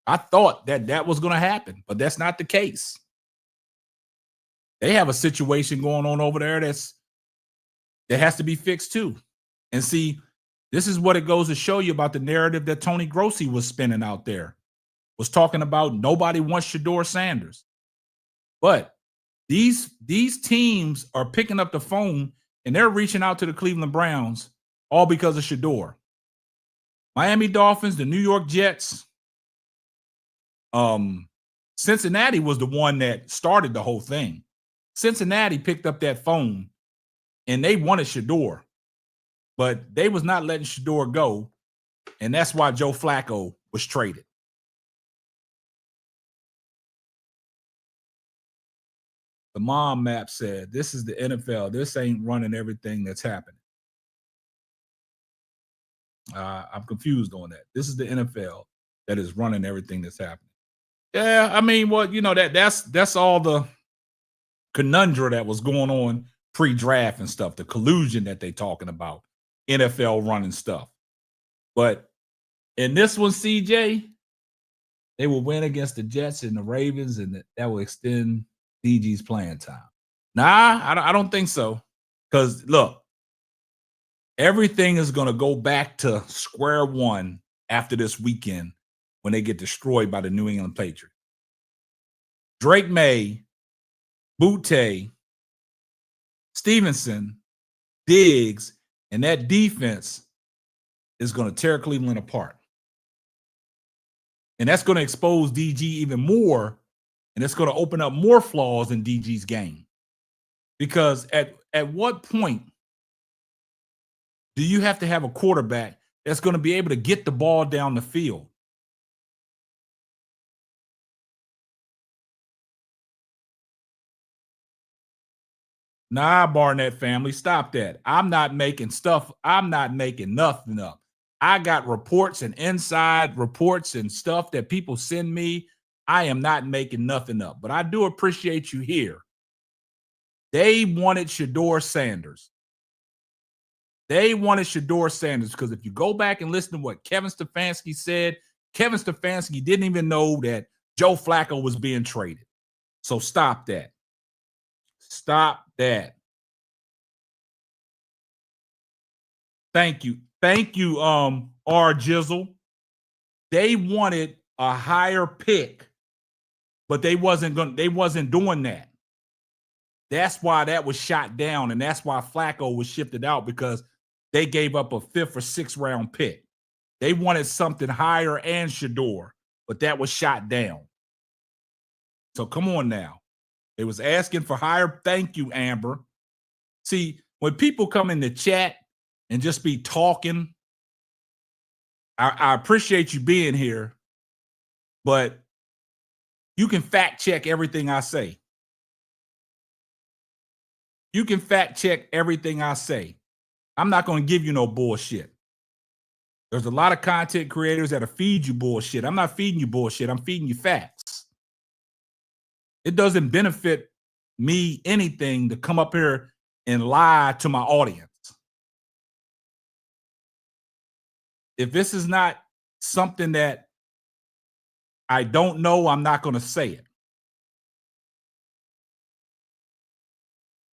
I thought that was going to happen, but that's not the case. They have a situation going on over there that has to be fixed too. And see, this is what it goes to show you about the narrative that Tony Grossi was spinning out there. Was talking about nobody wants Shedeur Sanders. But these teams are picking up the phone and they're reaching out to the Cleveland Browns all because of Shedeur. Miami Dolphins, the New York Jets, Cincinnati was the one that started the whole thing. Cincinnati picked up that phone and they wanted Shedeur, but they was not letting Shedeur go, and that's why Joe Flacco was traded. The mom map said, this is the NFL. This ain't running everything that's happening. I'm confused on that. This is the NFL that is running everything that's happening. Yeah, that's all the conundrum that was going on pre-draft and stuff, the collusion that they talking about, NFL running stuff. But in this one, CJ, they will win against the Jets and the Ravens, and that will extend DG's playing time. Nah, I don't think so. Because, look, everything is going to go back to square one after this weekend when they get destroyed by the New England Patriots. Drake May, Butte, Stevenson, Diggs, and that defense is going to tear Cleveland apart. And that's going to expose DG even more, and it's going to open up more flaws in DG's game. Because at what point do you have to have a quarterback that's going to be able to get the ball down the field? Nah, Barnett family, stop that. I'm not making nothing up. I got reports and inside reports and stuff that people send me. I am not making nothing up, but I do appreciate you here. They wanted Shedeur Sanders. They wanted Shedeur Sanders because if you go back and listen to what Kevin Stefanski said, Kevin Stefanski didn't even know that Joe Flacco was being traded. So stop that. Stop that. Thank you. Thank you, R. Jizzle. They wanted a higher pick, but they wasn't doing that. That's why that was shot down, and that's why Flacco was shifted out, because they gave up a 5th or 6th round pick. They wanted something higher and Shedeur, but that was shot down. So come on now. They was asking for higher. Thank you, Amber. See, when people come in the chat and just be talking, I appreciate you being here, but you can fact check everything I say. You can fact check everything I say. I'm not going to give you no bullshit. There's a lot of content creators that'll feed you bullshit. I'm not feeding you bullshit. I'm feeding you facts. It doesn't benefit me anything to come up here and lie to my audience. If this is not something that I don't know, I'm not going to say it.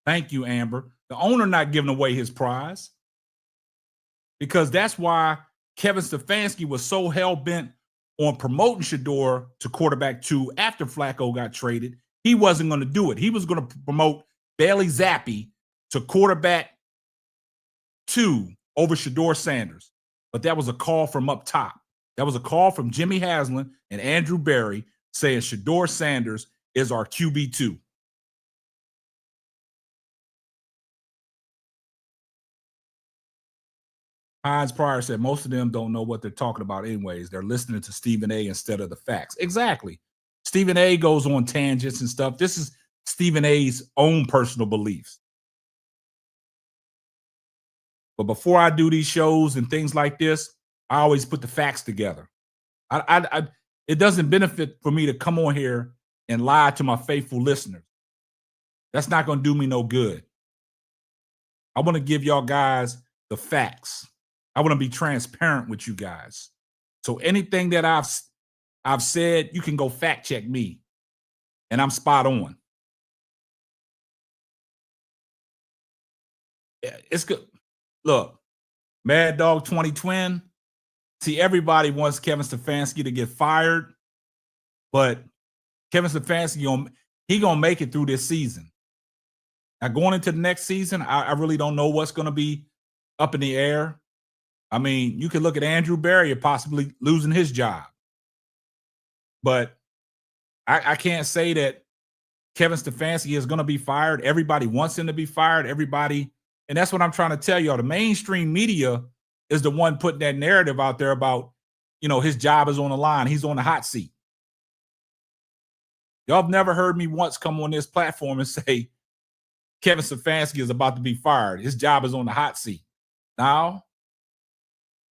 Thank you, Amber. The owner not giving away his prize, because that's why Kevin Stefanski was so hell-bent on promoting Shedeur to quarterback 2 after Flacco got traded. He wasn't going to do it. He was going to promote Bailey Zappi to quarterback 2 over Shedeur Sanders. But that was a call from up top. That was a call from Jimmy Haslam and Andrew Berry saying Shedeur Sanders is our QB2. Hines Pryor said most of them don't know what they're talking about anyways. They're listening to Stephen A instead of the facts. Exactly. Stephen A goes on tangents and stuff. This is Stephen A's own personal beliefs. But before I do these shows and things like this, I always put the facts together. It doesn't benefit for me to come on here and lie to my faithful listeners. That's not going to do me no good. I want to give y'all guys the facts. I want to be transparent with you guys. So anything that I've said, you can go fact check me, and I'm spot on. It's good. Look, Mad Dog 2020. See, everybody wants Kevin Stefanski to get fired, but Kevin Stefanski, he gonna make it through this season. Now, going into the next season, I really don't know what's going to be up in the air. I mean, you could look at Andrew Berry possibly losing his job. But I can't say that Kevin Stefanski is going to be fired. Everybody wants him to be fired. Everybody, and that's what I'm trying to tell y'all. The mainstream media is the one putting that narrative out there about, his job is on the line. He's on the hot seat. Y'all have never heard me once come on this platform and say Kevin Stefanski is about to be fired. His job is on the hot seat. Now,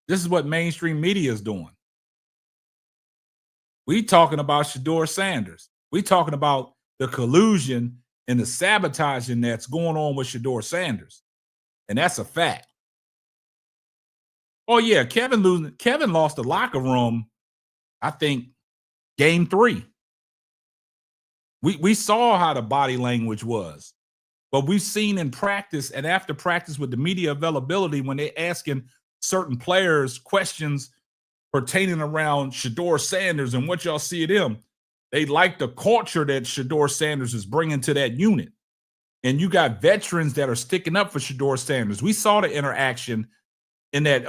this is what mainstream media is doing. We talking about Shedeur Sanders. We talking about the collusion and the sabotaging that's going on with Shedeur Sanders. And that's a fact. Oh, yeah, Kevin lost the locker room, I think, game 3. We saw how the body language was. But we've seen in practice and after practice with the media availability, when they're asking certain players questions pertaining around Shedeur Sanders and what y'all see of him, they like the culture that Shedeur Sanders is bringing to that unit. And you got veterans that are sticking up for Shedeur Sanders. We saw the interaction in that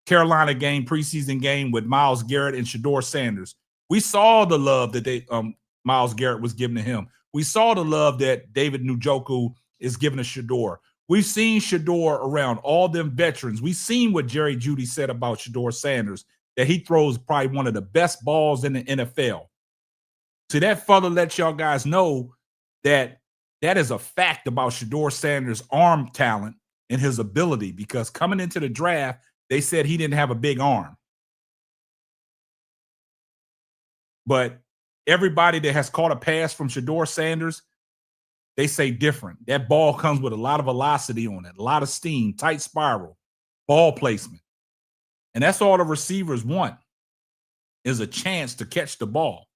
Carolina game, preseason game with Myles Garrett and Shedeur Sanders. We saw the love that Myles Garrett was giving to him. We saw the love that David Njoku is giving to Shedeur. We've seen Shedeur around all them veterans. We've seen what Jerry Jeudy said about Shedeur Sanders, that he throws probably one of the best balls in the NFL. So that further lets y'all guys know that that is a fact about Shedeur Sanders' arm talent and his ability, because coming into the draft, they said he didn't have a big arm. But everybody that has caught a pass from Shedeur Sanders, they say different. That ball comes with a lot of velocity on it, a lot of steam, tight spiral, ball placement. And that's all the receivers want, is a chance to catch the ball.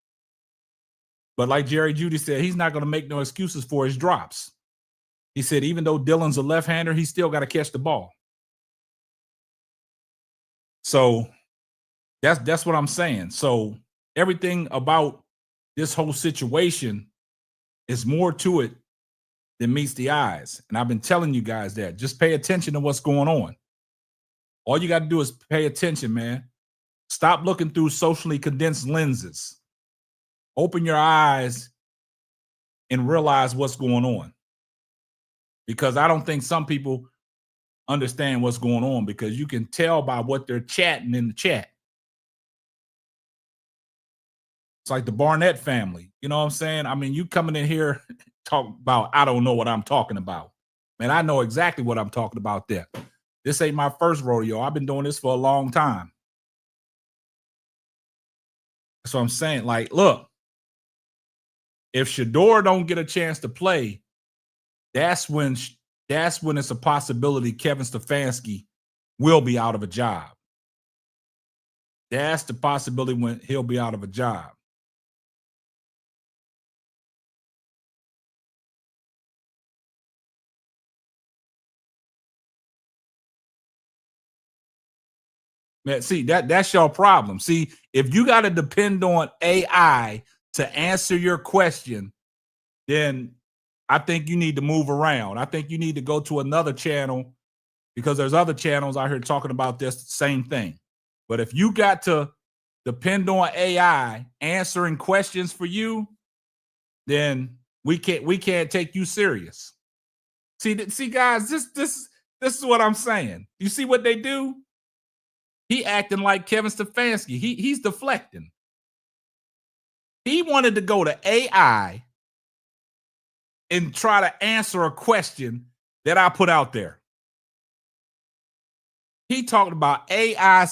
But like Jerry Jeudy said, he's not going to make no excuses for his drops. He said even though Dylan's a left-hander, he still got to catch the ball. So that's what I'm saying. So everything about this whole situation is more to it than meets the eyes. And I've been telling you guys that. Just pay attention to what's going on. All you got to do is pay attention, man. Stop looking through socially condensed lenses. Open your eyes and realize what's going on. Because I don't think some people understand what's going on, because you can tell by what they're chatting in the chat. It's like the Barnett family. You know what I'm saying? I mean, you coming in here talk about, I don't know what I'm talking about. Man, I know exactly what I'm talking about there. This ain't my first rodeo. I've been doing this for a long time. That's what I'm saying. Like, look, if Shedeur don't get a chance to play, that's when it's a possibility Kevin Stefanski will be out of a job. That's the possibility when he'll be out of a job. Man, see, that's your problem. See, if you got to depend on AI to answer your question, then I think you need to move around. I think you need to go to another channel, because there's other channels out here talking about this same thing. But if you got to depend on AI answering questions for you, then we can't take you serious. See, guys, this is what I'm saying. You see what they do? He acting like Kevin Stefanski. He's deflecting. He wanted to go to AI and try to answer a question that I put out there. He talked about AI.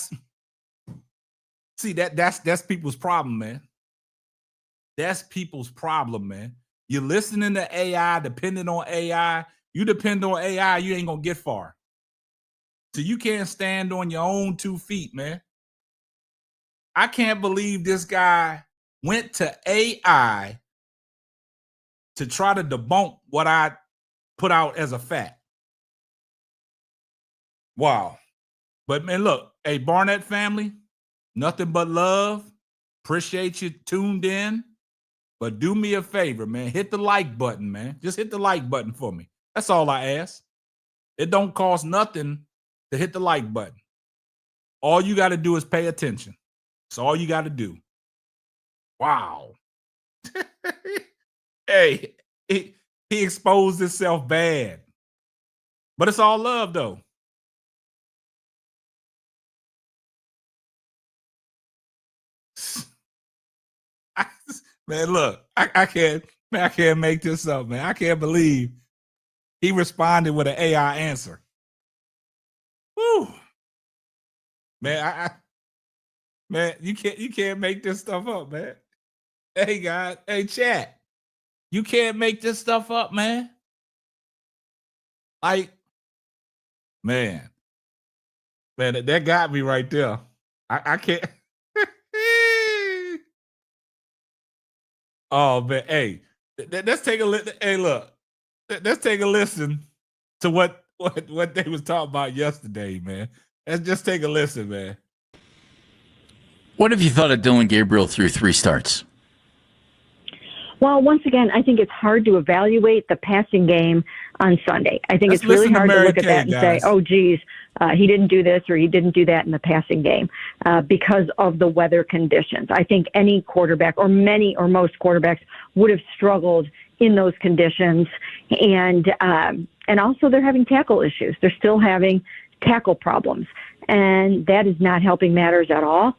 See, that's people's problem, man. That's people's problem, man. You're listening to AI, depending on AI. You depend on AI, you ain't gonna get far. So you can't stand on your own 2 feet, man. I can't believe this guy went to AI to try to debunk what I put out as a fact. Wow. But man, look, hey, Barnett family, nothing but love. Appreciate you tuned in. But do me a favor, man. Hit the like button, man. Just hit the like button for me. That's all I ask. It don't cost nothing to hit the like button. All you got to do is pay attention. That's all you got to do. Wow. Hey, he exposed himself bad. But it's all love, though. Man, look, I can't make this up, man. I can't believe he responded with an AI answer. Woo. Man, man, you can't make this stuff up, man. Hey guys, hey chat. You can't make this stuff up, man. Like, man, that got me right there. I can't. Oh man, hey, let's take a listen. Hey, look, let's take a listen to what they was talking about yesterday, man. Let's just take a listen, man. What have you thought of Dillon Gabriel through 3 starts? Well, once again, I think it's hard to evaluate the passing game on Sunday. I think it's really hard to look at that and say, oh, geez, he didn't do this or he didn't do that in the passing game because of the weather conditions. I think any quarterback or many or most quarterbacks would have struggled in those conditions. And also they're having tackle issues. They're still having tackle problems. And that is not helping matters at all.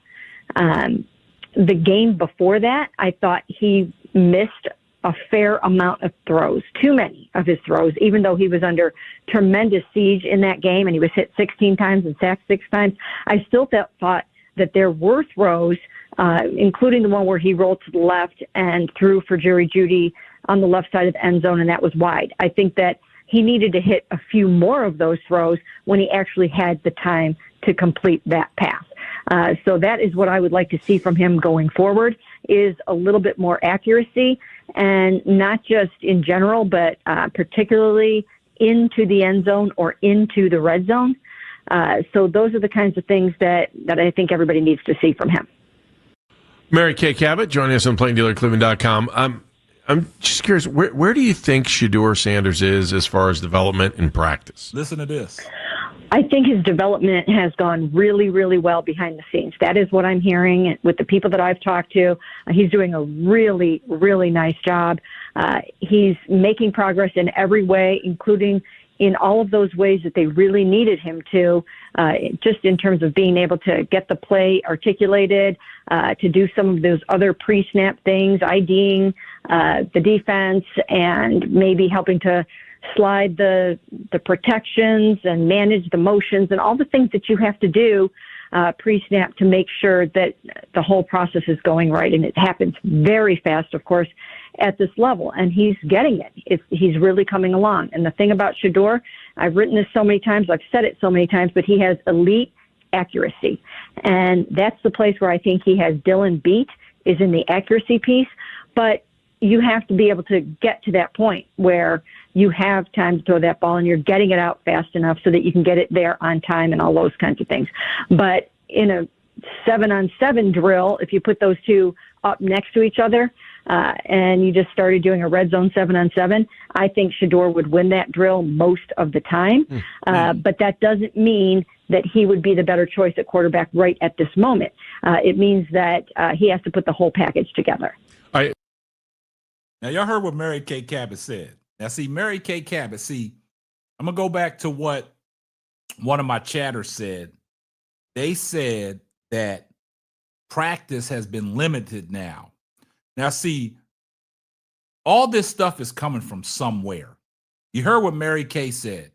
The game before that, I thought he missed a fair amount of throws, too many of his throws, even though he was under tremendous siege in that game and he was hit 16 times and sacked 6 times. I still thought that there were throws, including the one where he rolled to the left and threw for Jerry Jeudy on the left side of the end zone, and that was wide. I think that he needed to hit a few more of those throws when he actually had the time to complete that pass. So that is what I would like to see from him going forward, is a little bit more accuracy, and not just in general, but particularly into the end zone or into the red zone. So those are the kinds of things that I think everybody needs to see from him. Mary Kay Cabot joining us on PlainDealerCleveland.com. I'm just curious, where do you think Shedeur Sanders is as far as development and practice? Listen to this. I think his development has gone really, really well behind the scenes. That is what I'm hearing with the people that I've talked to. He's doing a really, really nice job. He's making progress in every way, including in all of those ways that they really needed him to, just in terms of being able to get the play articulated, to do some of those other pre-snap things, IDing the defense, and maybe helping to slide the protections and manage the motions and all the things that you have to do pre-snap to make sure that the whole process is going right. And it happens very fast, of course, at this level. And he's getting it. He's really coming along. And the thing about Shedeur, I've written this so many times, I've said it so many times, but he has elite accuracy. And that's the place where I think he has Dylan beat, is in the accuracy piece. But you have to be able to get to that point where you have time to throw that ball and you're getting it out fast enough so that you can get it there on time and all those kinds of things. But in a 7-on-7 drill, if you put those two up next to each other and you just started doing a red zone 7-on-7, I think Shedeur would win that drill most of the time. But that doesn't mean that he would be the better choice at quarterback right at this moment. It means that he has to put the whole package together. Now, y'all heard what Mary Kay Cabot said. Now, see, Mary Kay Cabot, I'm going to go back to what one of my chatters said. They said that practice has been limited now. Now, see, all this stuff is coming from somewhere. You heard what Mary Kay said.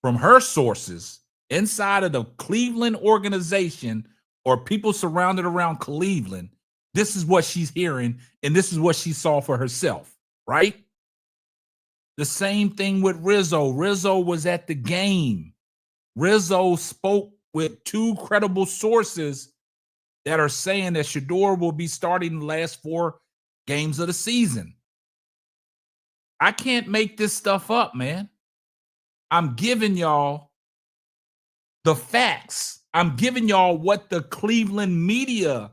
From her sources inside of the Cleveland organization or people surrounded around Cleveland, this is what she's hearing, and this is what she saw for herself, right? The same thing with Rizzo. Rizzo was at the game. Rizzo spoke with two credible sources that are saying that Shedeur will be starting the last 4 games of the season. I can't make this stuff up, man. I'm giving y'all the facts. I'm giving y'all what the Cleveland media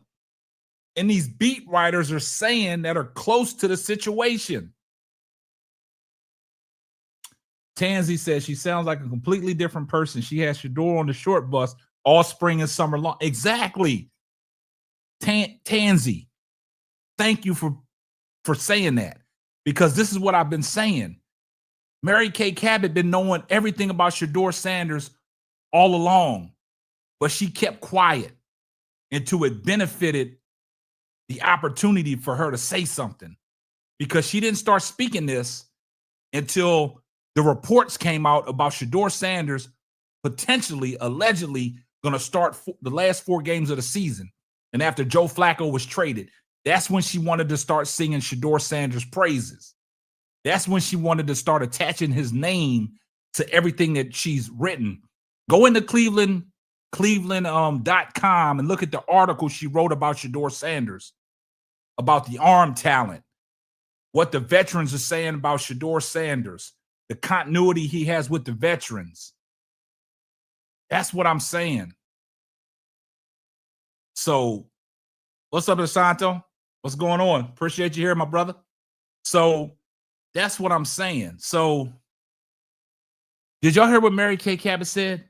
and these beat writers are saying that are close to the situation. Tansy says she sounds like a completely different person. She has Shedeur on the short bus all spring and summer long. Exactly. Tansy, thank you for saying that, because this is what I've been saying. Mary Kay Cabot been knowing everything about Shedeur Sanders all along, but she kept quiet until it benefited the opportunity for her to say something, because she didn't start speaking this until the reports came out about Shedeur Sanders potentially, allegedly, going to start the last 4 games of the season. And after Joe Flacco was traded, that's when she wanted to start singing Shedeur Sanders praises. That's when she wanted to start attaching his name to everything that she's written. Go into Cleveland.com and look at the article she wrote about Shedeur Sanders, about the arm talent, what the veterans are saying about Shedeur Sanders, the continuity he has with the veterans. That's what I'm saying. So, what's up, DeSanto? What's going on? Appreciate you here, my brother. So, that's what I'm saying. So, did y'all hear what Mary Kay Cabot said?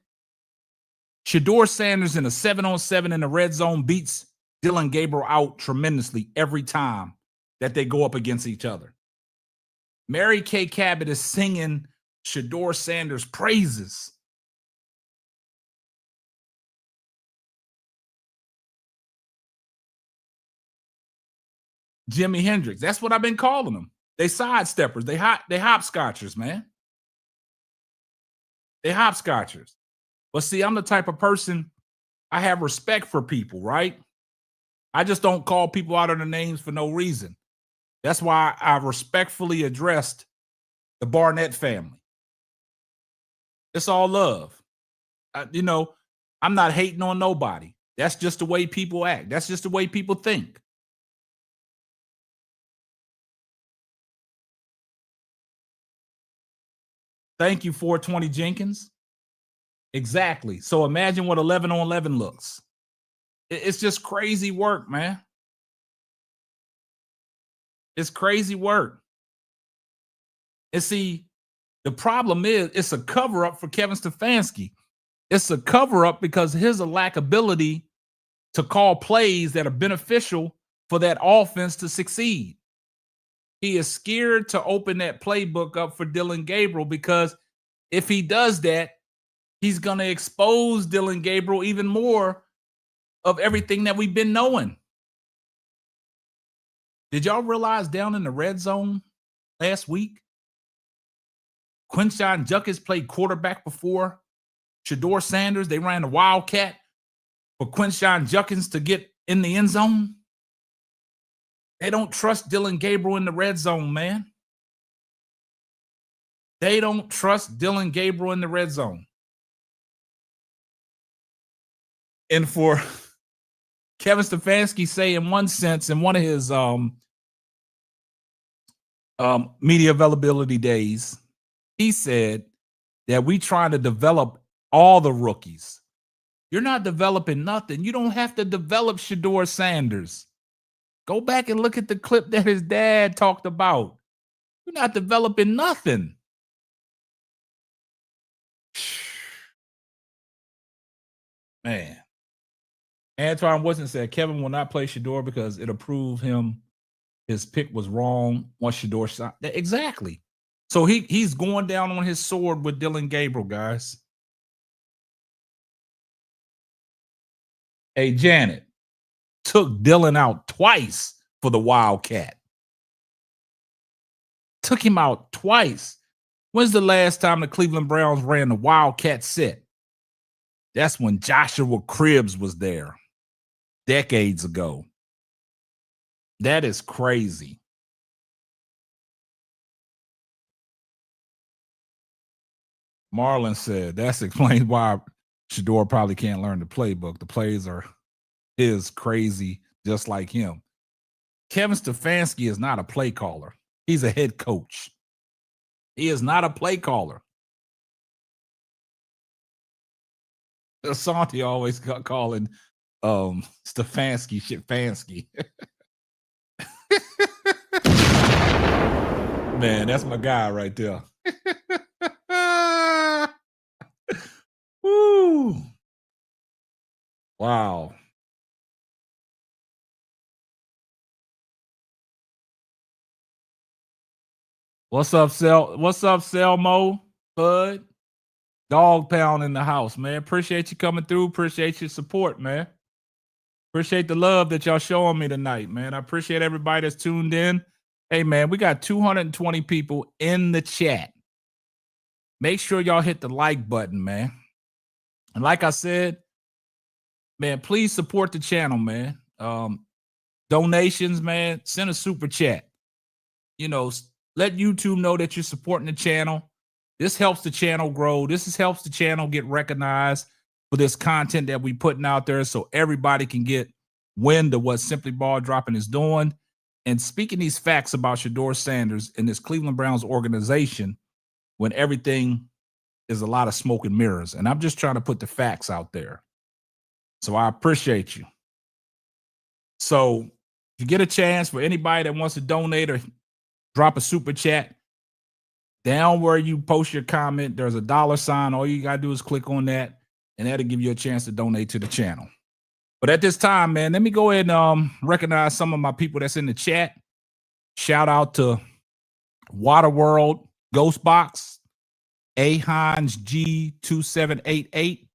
Shedeur Sanders in a 7-on-7 in the red zone beats Dylan Gabriel out tremendously every time that they go up against each other. Mary Kay Cabot is singing Shedeur Sanders praises. Jimi Hendrix. That's what I've been calling them. They sidesteppers. They hopscotchers, man. They hopscotchers. But see, I'm the type of person, I have respect for people, right? I just don't call people out of their names for no reason. That's why I respectfully addressed the Barnett family. It's all love. I'm not hating on nobody. That's just the way people act. That's just the way people think. Thank you, 420 Jenkins. Exactly. So imagine what 11-on-11 looks. It's just crazy work, man. It's crazy work. And see, the problem is it's a cover-up for Kevin Stefanski. It's a cover-up because of his lack ability to call plays that are beneficial for that offense to succeed. He is scared to open that playbook up for Dillon Gabriel because if he does that, he's going to expose Dillon Gabriel even more of everything that we've been knowing. Did y'all realize down in the red zone last week, Quinshon Judkins played quarterback before Shedeur Sanders? They ran the Wildcat for Quinshon Judkins to get in the end zone. They don't trust Dillon Gabriel in the red zone, man. They don't trust Dillon Gabriel in the red zone. And for Kevin Stefanski say in one sense, in one of his media availability days, he said that we trying to develop all the rookies. You're not developing nothing. You don't have to develop Shedeur Sanders. Go back and look at the clip that his dad talked about. You're not developing nothing. Man. Antoine Woodson said Kevin will not play Shedeur because it'll prove him his pick was wrong once Shedeur shot. Exactly. So he's going down on his sword with Dillon Gabriel, guys. Hey, Janet, took Dillon out twice for the Wildcat. Took him out twice. When's the last time the Cleveland Browns ran the Wildcat set? That's when Joshua Cribbs was there decades ago. That is crazy. Marlon said, that's explains why Shedeur probably can't learn the playbook. The plays are his crazy, just like him. Kevin Stefanski is not a play caller. He's a head coach. He is not a play caller. Asante always got calling Stefanski Shitfansky. Man, that's my guy right there. Woo. Wow. What's up, Selmo? Bud? Dog pound in the house, man. Appreciate you coming through. Appreciate your support, man. Appreciate the love that y'all showing me tonight, man. I appreciate everybody that's tuned in. Hey, man, we got 220 people in the chat. Make sure y'all hit the like button, man. And like I said, man, please support the channel, man. Donations, man, send a super chat. You know, let YouTube know that you're supporting the channel. This helps the channel grow. This helps the channel get recognized for this content that we putting out there so everybody can get wind of what Simply Ball Dropping is doing. And speaking these facts about Shedeur Sanders and this Cleveland Browns organization when everything is a lot of smoke and mirrors. And I'm just trying to put the facts out there. So I appreciate you. So if you get a chance for anybody that wants to donate or drop a super chat, down where you post your comment, there's a $sign. All you got to do is click on that, and that'll give you a chance to donate to the channel. But at this time, man, let me go ahead and recognize some of my people that's in the chat. Shout out to Waterworld, Ghostbox, A. Hines G2788,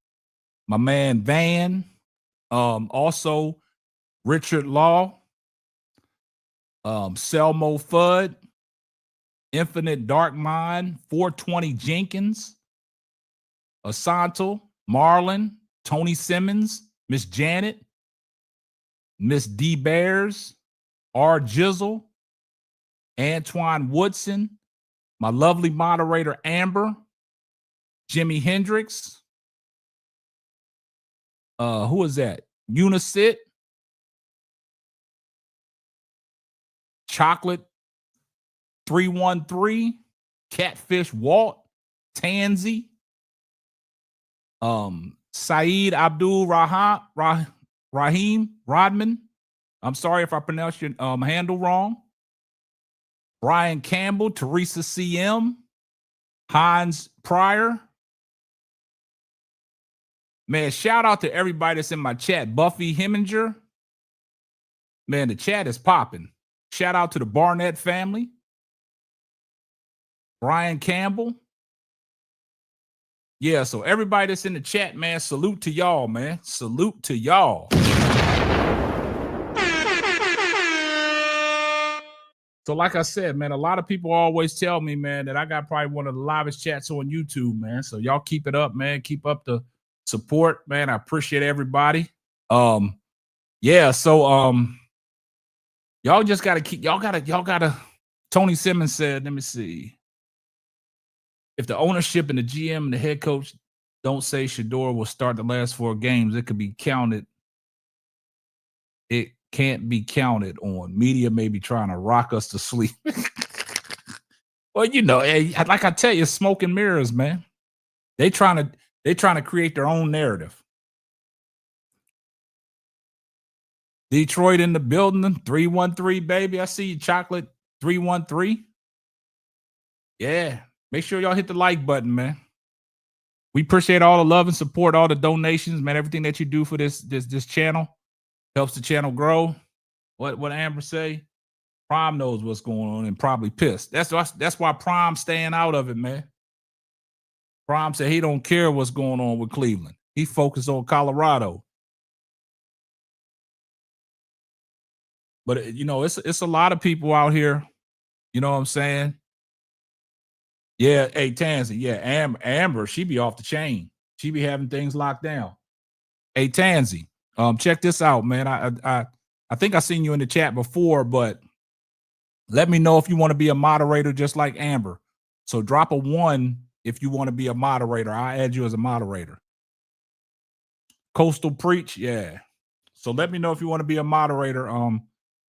my man Van, also Richard Law, Selmo Fudd, Infinite Dark Mind, 420 Jenkins, Asanto, Marlon, Tony Simmons, Miss Janet, Miss D Bears, R Jizzle, Antoine Woodson, my lovely moderator Amber, Jimi Hendrix, who is that? Unisit, Chocolate 313, Catfish Walt, Tansy, Saeed Abdul Rahim Rodman. I'm sorry if I pronounced your handle wrong. Brian Campbell, Teresa CM, Hans Pryor. Man, shout out to everybody that's in my chat. Buffy Heminger. Man, the chat is popping. Shout out to the Barnett family. Brian Campbell. Yeah, so everybody that's in the chat, man, salute to y'all, man. Salute to y'all. So like I said, man, a lot of people always tell me, man, that I got probably one of the livest chats on YouTube, man. So y'all keep it up, man. Keep up the support, man. I appreciate everybody. Yeah, so y'all just gotta keep, y'all gotta, Tony Simmons said, let me see. If the ownership and the GM and the head coach don't say Shedeur will start the last 4 games, it could be counted. It can't be counted on. Media may be trying to rock us to sleep. Well, you know, like I tell you, smoke and mirrors, man. They trying to create their own narrative. Detroit in the building, 313, baby. I see you, Chocolate 313. Yeah. Make sure y'all hit the like button, man. We appreciate all the love and support, all the donations, man. Everything that you do for this channel helps the channel grow. What Amber say? Prime knows what's going on and probably pissed. That's why Prime's staying out of it, man. Prime said he don't care what's going on with Cleveland. He focused on Colorado. But you know, it's a lot of people out here. You know what I'm saying? Yeah, hey Tansy, yeah, Amber, she be off the chain. She be having things locked down. Hey Tansy, check this out, man. I think I seen you in the chat before, but let me know if you want to be a moderator just like Amber. So drop a 1 if you want to be a moderator. I'll add you as a moderator. Coastal Preach, yeah. So let me know if you want to be a moderator,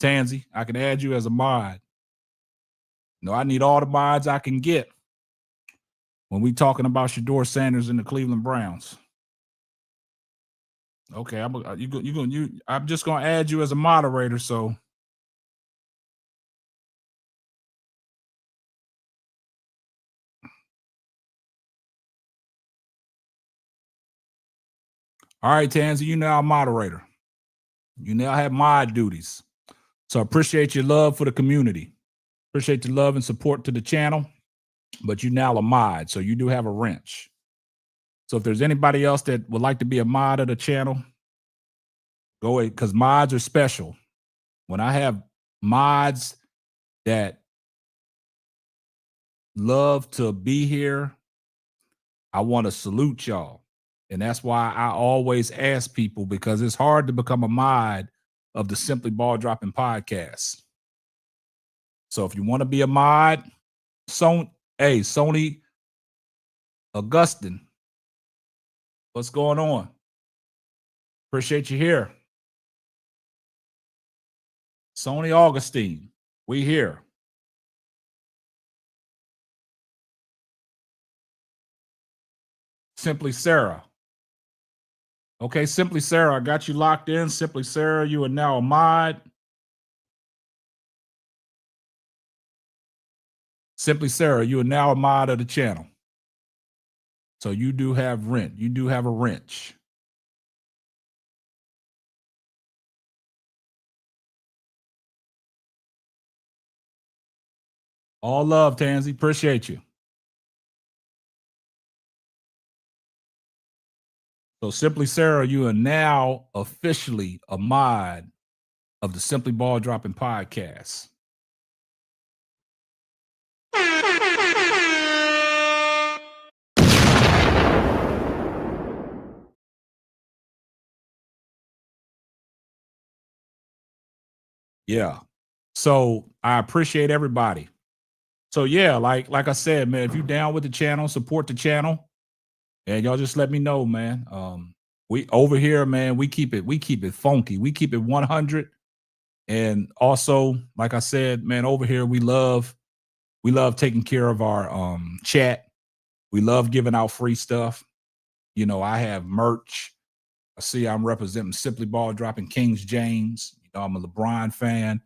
Tansy. I can add you as a mod. No, I need all the mods I can get when we talking about Shedeur Sanders and the Cleveland Browns. Okay, I'm just gonna add you as a moderator. So all right, Tansy, you now a moderator. You now have mod duties. So I appreciate your love for the community. Appreciate your love and support to the channel. But you now a mod, so you do have a wrench. So if there's anybody else that would like to be a mod of the channel, go ahead, because mods are special. When I have mods that love to be here, I want to salute y'all. And that's why I always ask people, because it's hard to become a mod of the Simply Ball Dropping podcast. So if you want to be a mod, Sony Augustine, what's going on? Appreciate you here. Sony Augustine, we here. Simply Sarah. Okay, Simply Sarah, I got you locked in. Simply Sarah, you are now a mod. Simply Sarah, you are now a mod of the channel. So you do have rent. You do have a wrench. All love, Tansy. Appreciate you. So Simply Sarah, you are now officially a mod of the Simply Ball Dropping podcast. Yeah. So I appreciate everybody. So yeah, like I said, man, if you down with the channel, support the channel. And y'all just let me know, man. We over here, man, we keep it funky. We keep it 100. And also, like I said, man, over here we love taking care of our chat. We love giving out free stuff. You know, I have merch. I see I'm representing Simply Ball Dropping Kings James. You know, I'm a LeBron fan.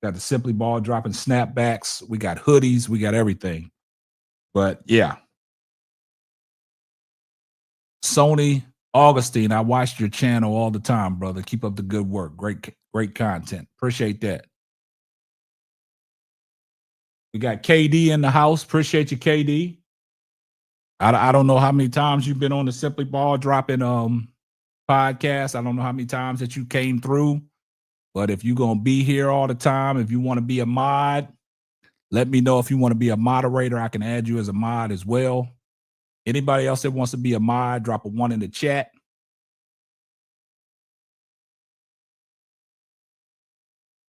Got the Simply Ball dropping snapbacks. We got hoodies. We got everything. But yeah. Sony Augustine, I watched your channel all the time, brother. Keep up the good work. Great content. Appreciate that. We got KD in the house. Appreciate you, KD. I don't know how many times you've been on the Simply Ball dropping podcast. I don't know how many times that you came through, but if you're gonna be here all the time, if you want to be a mod, let me know. If you want to be a moderator, I can add you as a mod as well. Anybody else that wants to be a mod, drop a 1 in the chat.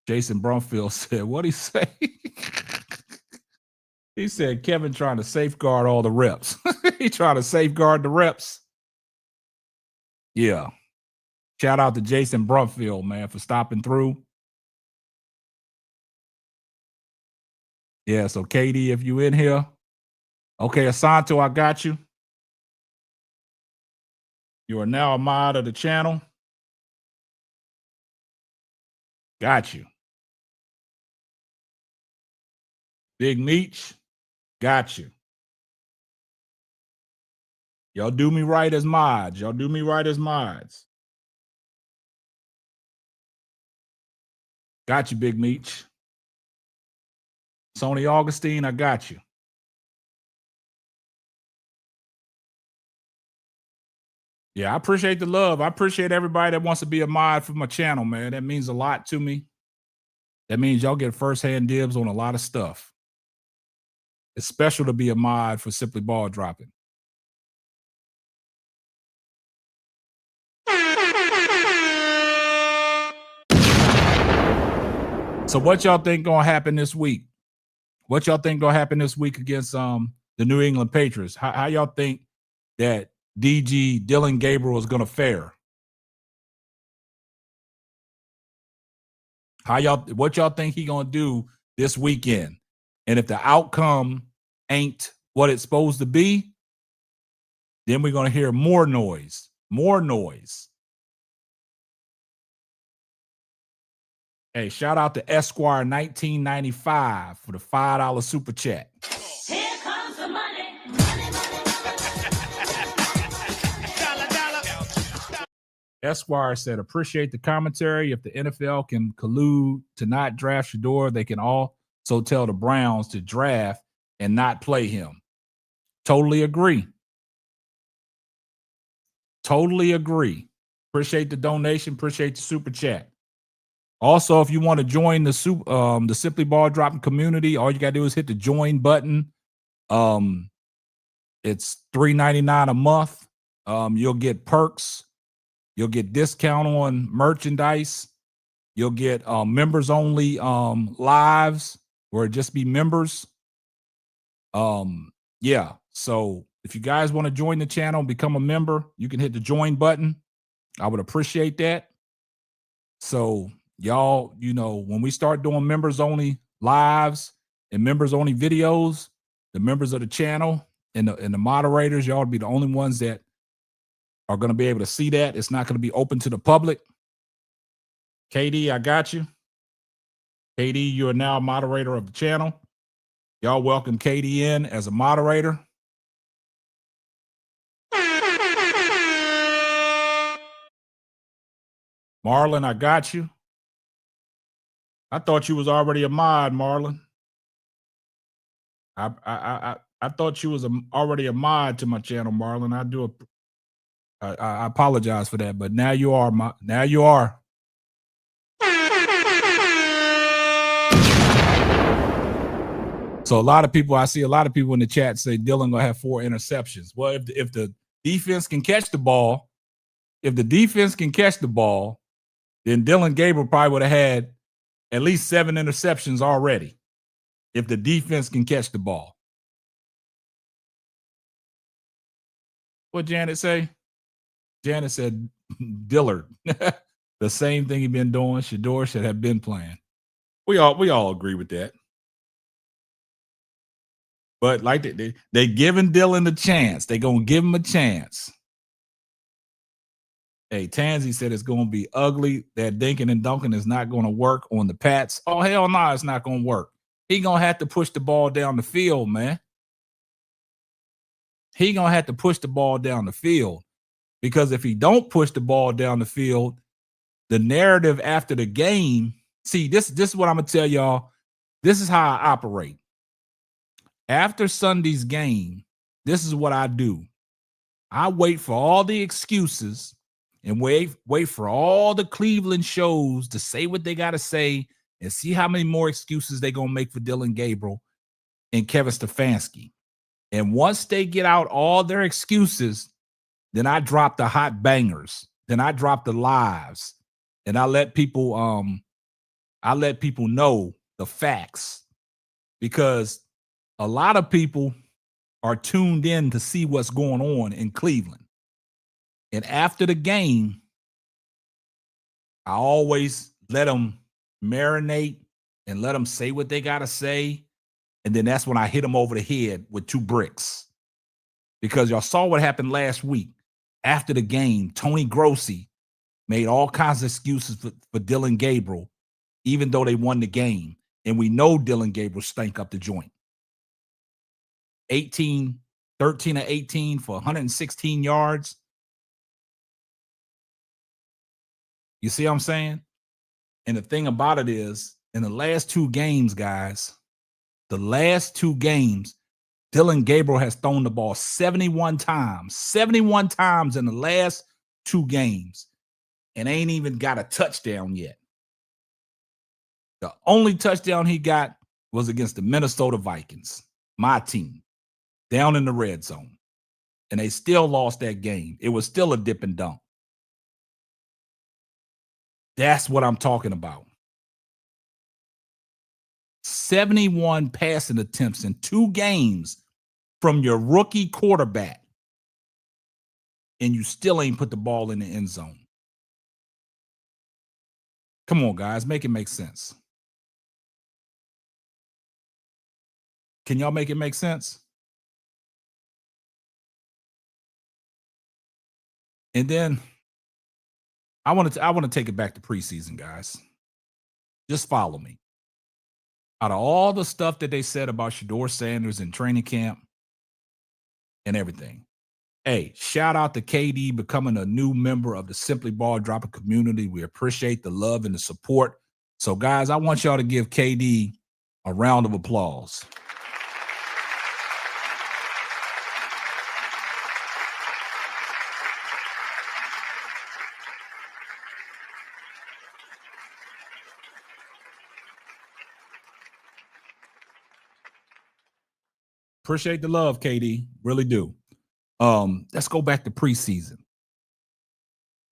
Jason Brumfield said, what'd he say? He said, Kevin trying to safeguard all the reps. He trying to safeguard the reps. Yeah. Shout out to Jason Brumfield, man, for stopping through. Yeah, so Katie, if you in here. Okay, Asanto, I got you. You are now a mod of the channel. Got you. Big Meech, got you. Y'all do me right as mods. Y'all do me right as mods. Got you, Big Meech. Sony Augustine, I got you. Yeah, I appreciate the love. I appreciate everybody that wants to be a mod for my channel, man. That means a lot to me. That means y'all get firsthand dibs on a lot of stuff. It's special to be a mod for Simply Ball Dropping. So what y'all think gonna happen this week? What y'all think gonna happen this week against the New England Patriots? How y'all think that DG Dylan Gabriel is gonna fare? What y'all think he gonna do this weekend? And if the outcome ain't what it's supposed to be, then we're gonna hear more noise. More noise. Hey, shout out to Esquire 1995 for the $5 super chat. Here comes the money. Esquire said, appreciate the commentary. If the NFL can collude to not draft Shedeur, they can also tell the Browns to draft and not play him. Totally agree. Totally agree. Appreciate the donation. Appreciate the super chat. Also, if you want to join the Simply Ball Dropping community, all you got to do is hit the join button. It's $3.99 a month. You'll get perks. You'll get discount on merchandise. You'll get members only lives where it just be members. Yeah. So if you guys want to join the channel, become a member, you can hit the join button. I would appreciate that. So y'all, you know, when we start doing members only lives and members only videos, the members of the channel and the moderators, y'all will be the only ones that are going to be able to see that. It's not going to be open to the public. KD, I got you. KD, you are now a moderator of the channel. Y'all welcome KD in as a moderator. Marlon, I got you. I thought you was already a mod, Marlon. I thought you was already a mod to my channel, Marlon. I apologize for that, but now you are. Now you are. So I see a lot of people in the chat say Dylan gonna have 4 interceptions. Well, if the defense can catch the ball, then Dylan Gabriel probably would have had at least 7 interceptions already. If the defense can catch the ball. What Janet say? Janet said Dillard. The same thing he been doing. Shedeur should have been playing. We all agree with that. But like they giving Dylan a chance. They gonna give him a chance. Hey, Tansy said it's going to be ugly. That dinking and dunking is not going to work on the Pats. Oh, hell no, it's not going to work. He going to have to push the ball down the field, man. He going to have to push the ball down the field, because if he don't push the ball down the field, the narrative after the game, see, this is what I'm going to tell y'all. This is how I operate. After Sunday's game, this is what I do. I wait for all the excuses and wait for all the Cleveland shows to say what they got to say and see how many more excuses they're going to make for Dylan Gabriel and Kevin Stefanski. And once they get out all their excuses, then I drop the hot bangers. Then I drop the lives. And I let people know the facts, because a lot of people are tuned in to see what's going on in Cleveland. And after the game, I always let them marinate and let them say what they got to say. And then that's when I hit them over the head with 2 bricks. Because y'all saw what happened last week. After the game, Tony Grossi made all kinds of excuses for Dylan Gabriel, even though they won the game. And we know Dylan Gabriel stank up the joint. 13 of 18 for 116 yards. You see what I'm saying? And the thing about it is, in the last 2 games, guys, Dylan Gabriel has thrown the ball 71 times. 71 times in the last 2 games. And ain't even got a touchdown yet. The only touchdown he got was against the Minnesota Vikings, my team, down in the red zone. And they still lost that game. It was still a dip and dunk. That's what I'm talking about. 71 passing attempts in 2 games from your rookie quarterback, and you still ain't put the ball in the end zone. Come on, guys, make it make sense. Can y'all make it make sense? And then I want to take it back to preseason, guys. Just follow me. Out of all the stuff that they said about Shedeur Sanders in training camp and everything, hey, shout out to KD becoming a new member of the Simply Ball Dropper community. We appreciate the love and the support. So, guys, I want y'all to give KD a round of applause. Appreciate the love, KD. Really do. Let's go back to preseason.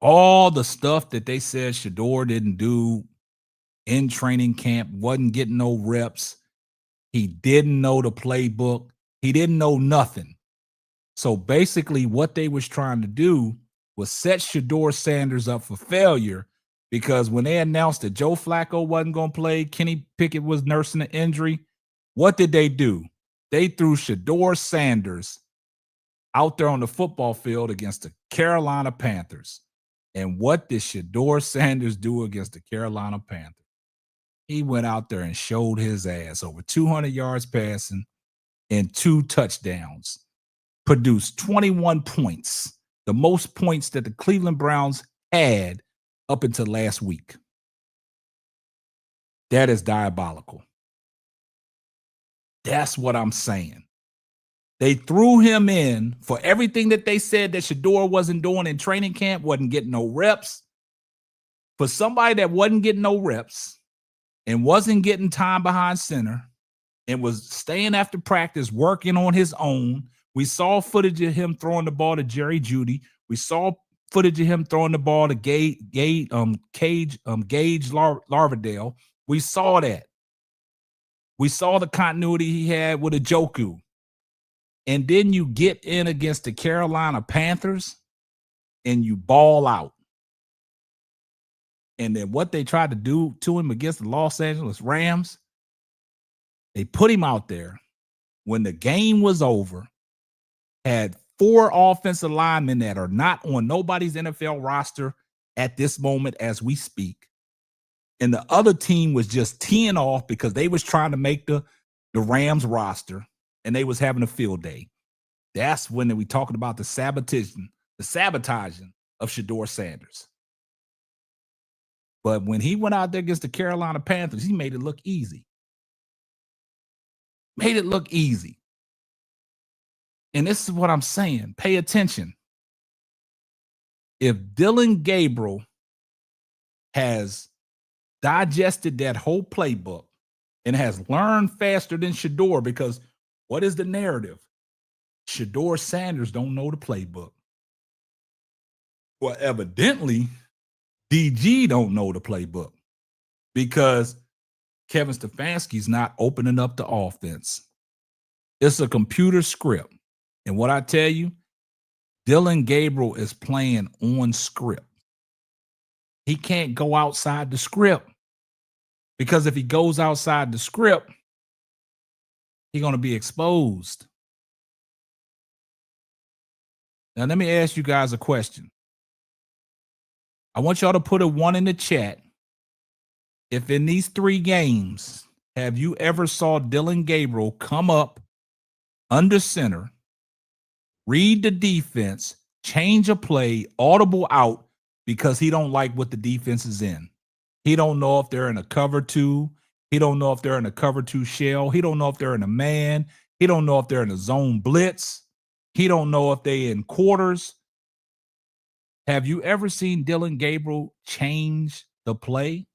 All the stuff that they said Shedeur didn't do in training camp, wasn't getting no reps. He didn't know the playbook. He didn't know nothing. So basically what they was trying to do was set Shedeur Sanders up for failure, because when they announced that Joe Flacco wasn't going to play, Kenny Pickett was nursing an injury, what did they do? They threw Shedeur Sanders out there on the football field against the Carolina Panthers. And what did Shedeur Sanders do against the Carolina Panthers? He went out there and showed his ass. Over 200 yards passing and 2 touchdowns. Produced 21 points, the most points that the Cleveland Browns had up until last week. That is diabolical. That's what I'm saying. They threw him in for everything that they said that Shedeur wasn't doing in training camp, wasn't getting no reps. For somebody that wasn't getting no reps and wasn't getting time behind center and was staying after practice, working on his own. We saw footage of him throwing the ball to Jerry Jeudy. We saw footage of him throwing the ball to Gage Larvidale. We saw that. We saw the continuity he had with Njoku. And then you get in against the Carolina Panthers and you ball out. And then what they tried to do to him against the Los Angeles Rams, they put him out there when the game was over, had 4 offensive linemen that are not on nobody's NFL roster at this moment as we speak. And the other team was just teeing off because they was trying to make the Rams roster and they was having a field day. That's when we talking about the sabotaging of Shedeur Sanders. But when he went out there against the Carolina Panthers, he made it look easy. Made it look easy. And this is what I'm saying. Pay attention. If Dylan Gabriel has digested that whole playbook and has learned faster than Shedeur, because what is the narrative? Shedeur Sanders don't know the playbook. Well, evidently, DG don't know the playbook because Kevin Stefanski's not opening up the offense. It's a computer script. And what I tell you, Dylan Gabriel is playing on script. He can't go outside the script because if he goes outside the script, he's going to be exposed. Now, let me ask you guys a question. I want y'all to put a 1 in the chat. If in these 3 games, have you ever saw Dylan Gabriel come up under center, read the defense, change a play, audible out because he don't like what the defense is in? He don't know if they're in a cover 2. He don't know if they're in a cover 2 shell. He don't know if they're in a man. He don't know if they're in a zone blitz. He don't know if they're in quarters. Have you ever seen Dylan Gabriel change the play?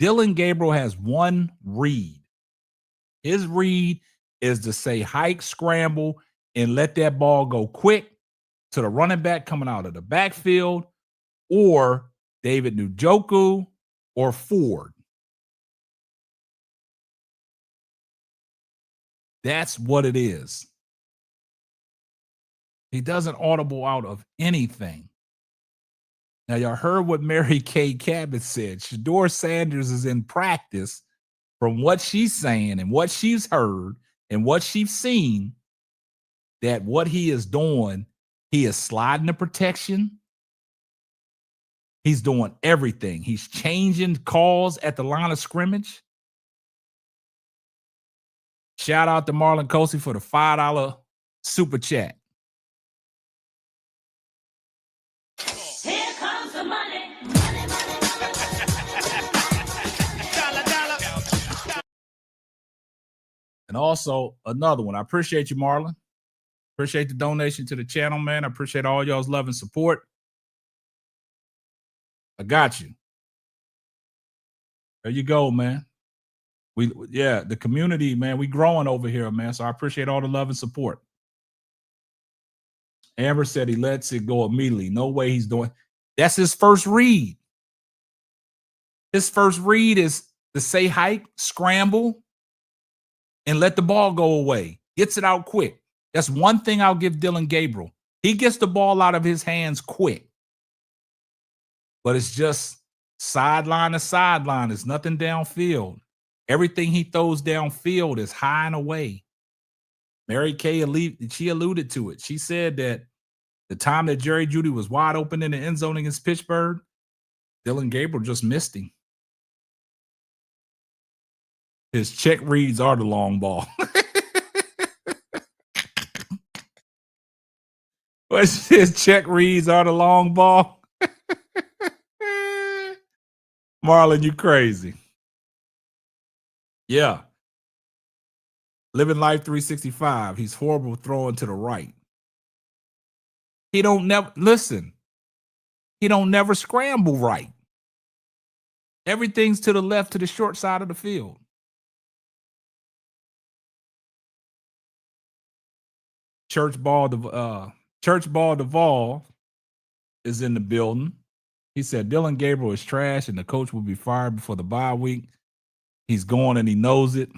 Dylan Gabriel has one read. His read is to say hike, scramble, and let that ball go quick to the running back coming out of the backfield or David Njoku or Ford. That's what it is. He doesn't audible out of anything. Now, y'all heard what Mary Kay Cabot said. Shedeur Sanders is in practice from what she's saying and what she's heard and what she's seen, that what he is doing, he is sliding the protection. He's doing everything. He's changing calls at the line of scrimmage. Shout out to Marlon Kosey for the $5 super chat. Here comes the money. And also another one. I appreciate you, Marlon. Appreciate the donation to the channel, man. I appreciate all y'all's love and support. I got you. There you go, man. The community, man, we growing over here, man. So I appreciate all the love and support. Amber said he lets it go immediately. No way he's doing. That's his first read. His first read is to say hike, scramble, and let the ball go away. Gets it out quick. That's one thing I'll give Dylan Gabriel. He gets the ball out of his hands quick. But it's just sideline to sideline. It's nothing downfield. Everything he throws downfield is high and away. Mary Kay, she alluded to it. She said that the time that Jerry Jeudy was wide open in the end zone against Pittsburgh, Dylan Gabriel just missed him. His check reads are the long ball. His check reads are the long ball. Marlon, you crazy. Yeah. Living Life 365. He's horrible throwing to the right. He don't never scramble right. Everything's to the left, to the short side of the field. Church Ball Duvall is in the building. He said Dylan Gabriel is trash and the coach will be fired before the bye week. He's going and he knows it.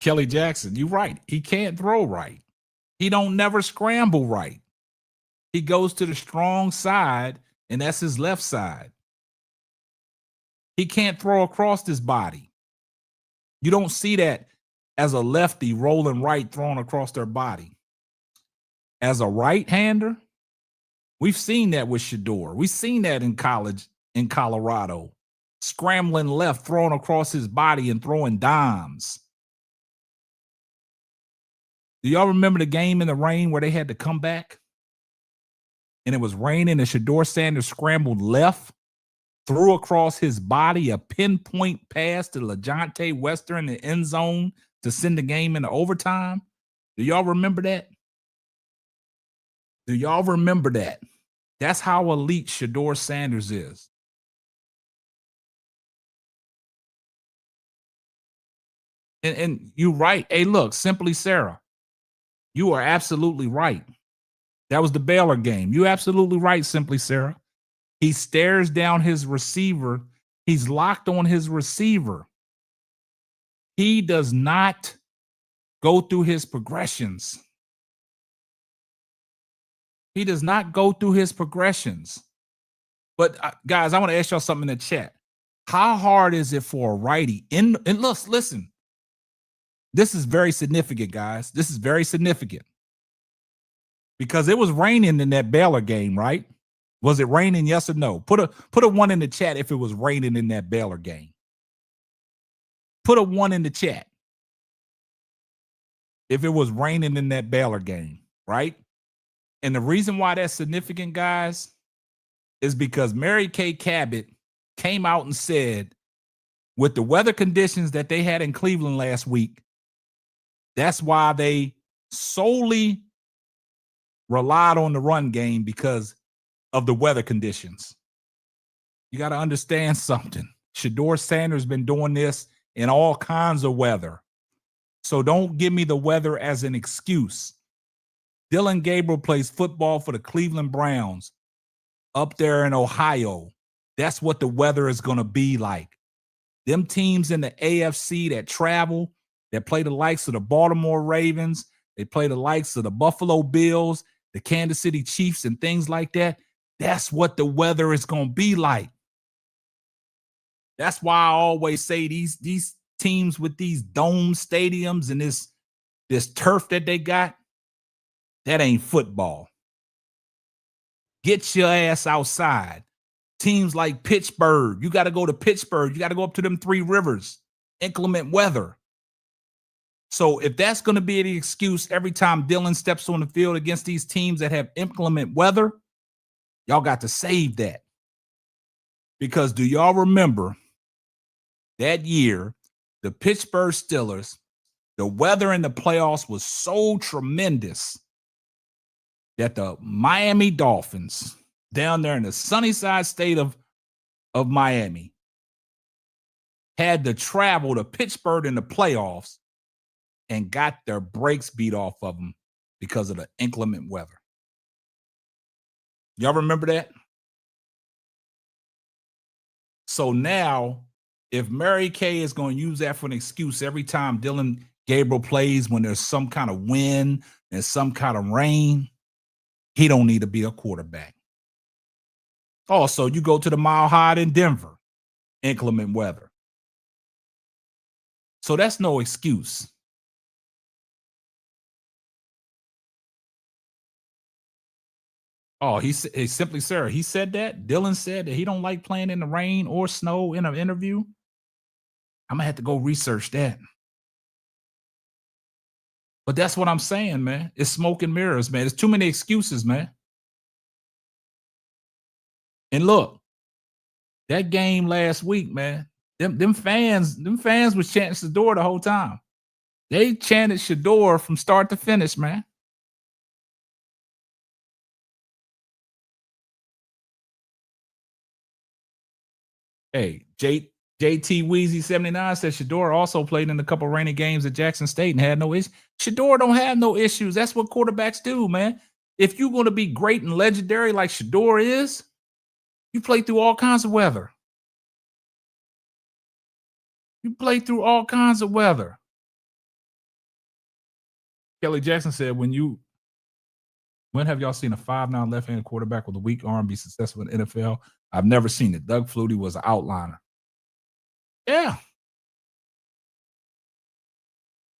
Kelly Jackson, you're right. He can't throw right. He don't never scramble right. He goes to the strong side, and that's his left side. He can't throw across his body. You don't see that as a lefty rolling right, throwing across their body. As a right-hander, we've seen that with Shedeur. We've seen that in college in Colorado. Scrambling left, throwing across his body and throwing dimes. Do y'all remember the game in the rain where they had to come back? And it was raining and Shedeur Sanders scrambled left, threw across his body a pinpoint pass to LaJohntay Wester in the end zone to send the game into overtime. Do y'all remember that? Do y'all remember that? That's how elite Shedeur Sanders is. And you're right. Hey, look, Simply Sarah, you are absolutely right. That was the Baylor game. You're absolutely right, Simply Sarah. He stares down his receiver. He's locked on his receiver. He does not go through his progressions. He does not go through his progressions. But guys, I want to ask y'all something in the chat. How hard is it for a righty? And listen, this is very significant, guys. This is very significant. Because it was raining in that Baylor game, right? Was it raining? Yes or no? Put a 1 in the chat if it was raining in that Baylor game. Put a 1 in the chat if it was raining in that Baylor game, right? And the reason why that's significant, guys, is because Mary Kay Cabot came out and said, with the weather conditions that they had in Cleveland last week, that's why they solely relied on the run game, because of the weather conditions. You got to understand something. Shedeur Sanders been doing this in all kinds of weather. So don't give me the weather as an excuse. Dylan Gabriel plays football for the Cleveland Browns up there in Ohio. That's what the weather is going to be like. Them teams in the AFC that travel, that play the likes of the Baltimore Ravens, they play the likes of the Buffalo Bills, the Kansas City Chiefs, and things like that. That's what the weather is going to be like. That's why I always say these teams with these dome stadiums and this turf that they got, that ain't football. Get your ass outside. Teams like Pittsburgh, you got to go to Pittsburgh. You got to go up to them Three Rivers. Inclement weather. So if that's going to be the excuse every time Dylan steps on the field against these teams that have inclement weather, y'all got to save that. Because do y'all remember that year, the Pittsburgh Steelers, the weather in the playoffs was so tremendous that the Miami Dolphins, down there in the sunny side state of Miami, had to travel to Pittsburgh in the playoffs and got their brakes beat off of them because of the inclement weather. Y'all remember that? So now, if Mary Kay is going to use that for an excuse every time Dylan Gabriel plays when there's some kind of wind and some kind of rain, he don't need to be a quarterback. Also, you go to the Mile High in Denver, inclement weather. So that's no excuse. Oh, he Simply Sarah, he said that? Dylan said that he don't like playing in the rain or snow in an interview? I'm going to have to go research that. But that's what I'm saying, man. It's smoke and mirrors, man. There's too many excuses, man. And look, that game last week, man, them fans was chanting Shedeur the whole time. They chanted Shedeur from start to finish, man. Hey, JT Weezy 79 says Shedeur also played in a couple rainy games at Jackson State and had no issues. Shedeur don't have no issues. That's what quarterbacks do, man. If you're going to be great and legendary like Shedeur is, you play through all kinds of weather. You play through all kinds of weather. Kelly Jackson said, when have y'all seen a 5'9" left-handed quarterback with a weak arm be successful in the NFL? I've never seen it. Doug Flutie was an outliner. Yeah.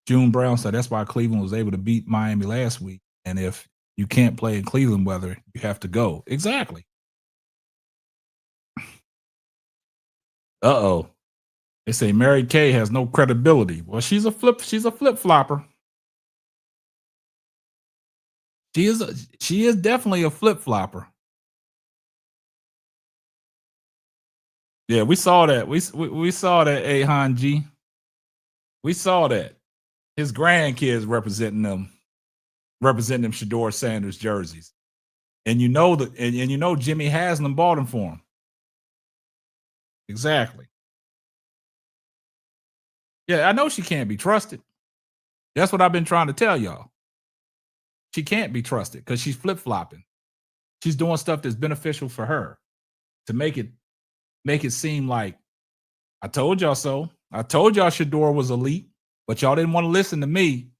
June Brown said that's why Cleveland was able to beat Miami last week. And if you can't play in Cleveland weather, you have to go. Exactly. Uh-oh. They say Mary Kay has no credibility. Well, she's a flip-flopper. She is definitely a flip-flopper. Yeah, we saw that. We saw that, Ahan G. We saw that. His grandkids representing them Shedeur Sanders jerseys. And you know that, and you know Jimmy Haslam bought them for him. Exactly. Yeah, I know she can't be trusted. That's what I've been trying to tell y'all. She can't be trusted because she's flip-flopping. She's doing stuff that's beneficial for her to make it seem like, I told y'all so. I told y'all Shedeur was elite, but y'all didn't want to listen to me.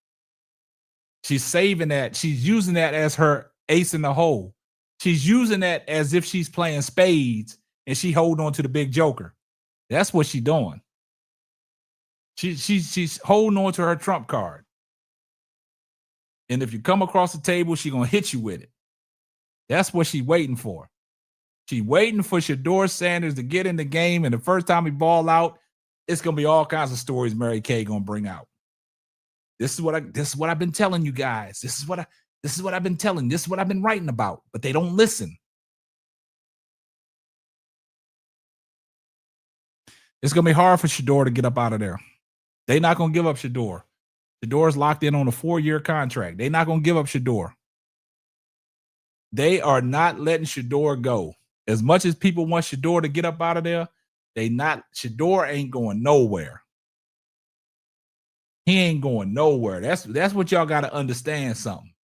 She's saving that. She's using that as her ace in the hole. She's using that as if she's playing spades and she hold on to the big joker. That's what she's doing. She's holding on to her trump card. And if you come across the table, she's going to hit you with it. That's what she's waiting for. She's waiting for Shedeur Sanders to get in the game, and the first time he ball out, it's going to be all kinds of stories Mary Kay going to bring out. This is what I've been telling you guys. This is what I've been telling. This is what I've been writing about, but they don't listen. It's going to be hard for Shedeur to get up out of there. They're not going to give up Shedeur. Shedeur's locked in on a 4-year contract. They're not going to give up Shedeur. They are not letting Shedeur go. As much as people want Shedeur to get up out of there, Shedeur ain't going nowhere. He ain't going nowhere. That's what y'all got to understand something.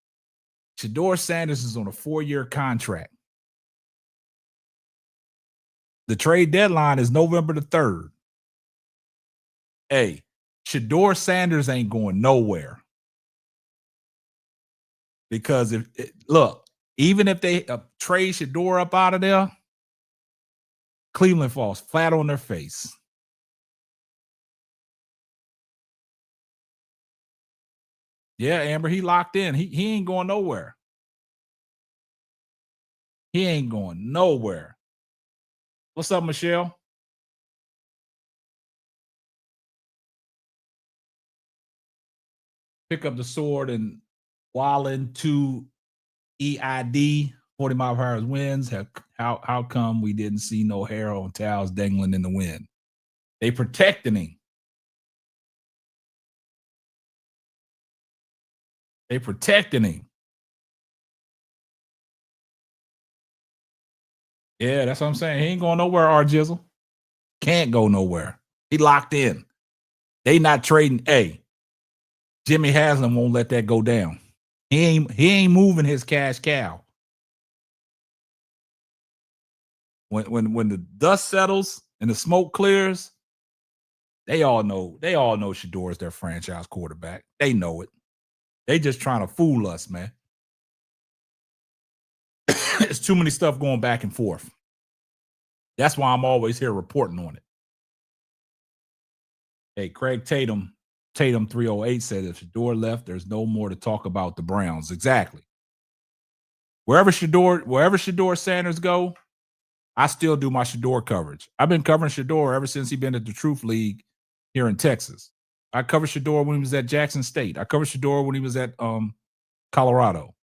Shedeur Sanders is on a 4-year contract. The trade deadline is November the 3rd. Hey, Shedeur Sanders ain't going nowhere. Because even if they trade Shedeur up out of there, Cleveland falls flat on their face. Yeah, Amber, he locked in. He ain't going nowhere. He ain't going nowhere. What's up, Michelle? Pick up the sword and Wallen 2 EID, 40 mile per hour winds. How come we didn't see no hair on towels dangling in the wind? They protecting him. They protecting him. Yeah, that's what I'm saying. He ain't going nowhere, R-Jizzle. Can't go nowhere. He locked in. They not trading. Hey, Jimmy Haslam won't let that go down. He ain't moving his cash cow. When the dust settles and the smoke clears, they all know Shedeur is their franchise quarterback. They know it. They just trying to fool us, man. It's too many stuff going back and forth. That's why I'm always here reporting on it. Hey, Craig Tatum 308 said if Shedeur left, there's no more to talk about the Browns. Exactly. Wherever Shedeur Sanders go, I still do my Shedeur coverage. I've been covering Shedeur ever since he's been at the Truth League here in Texas. I covered Shedeur when he was at Jackson State. I covered Shedeur when he was at Colorado.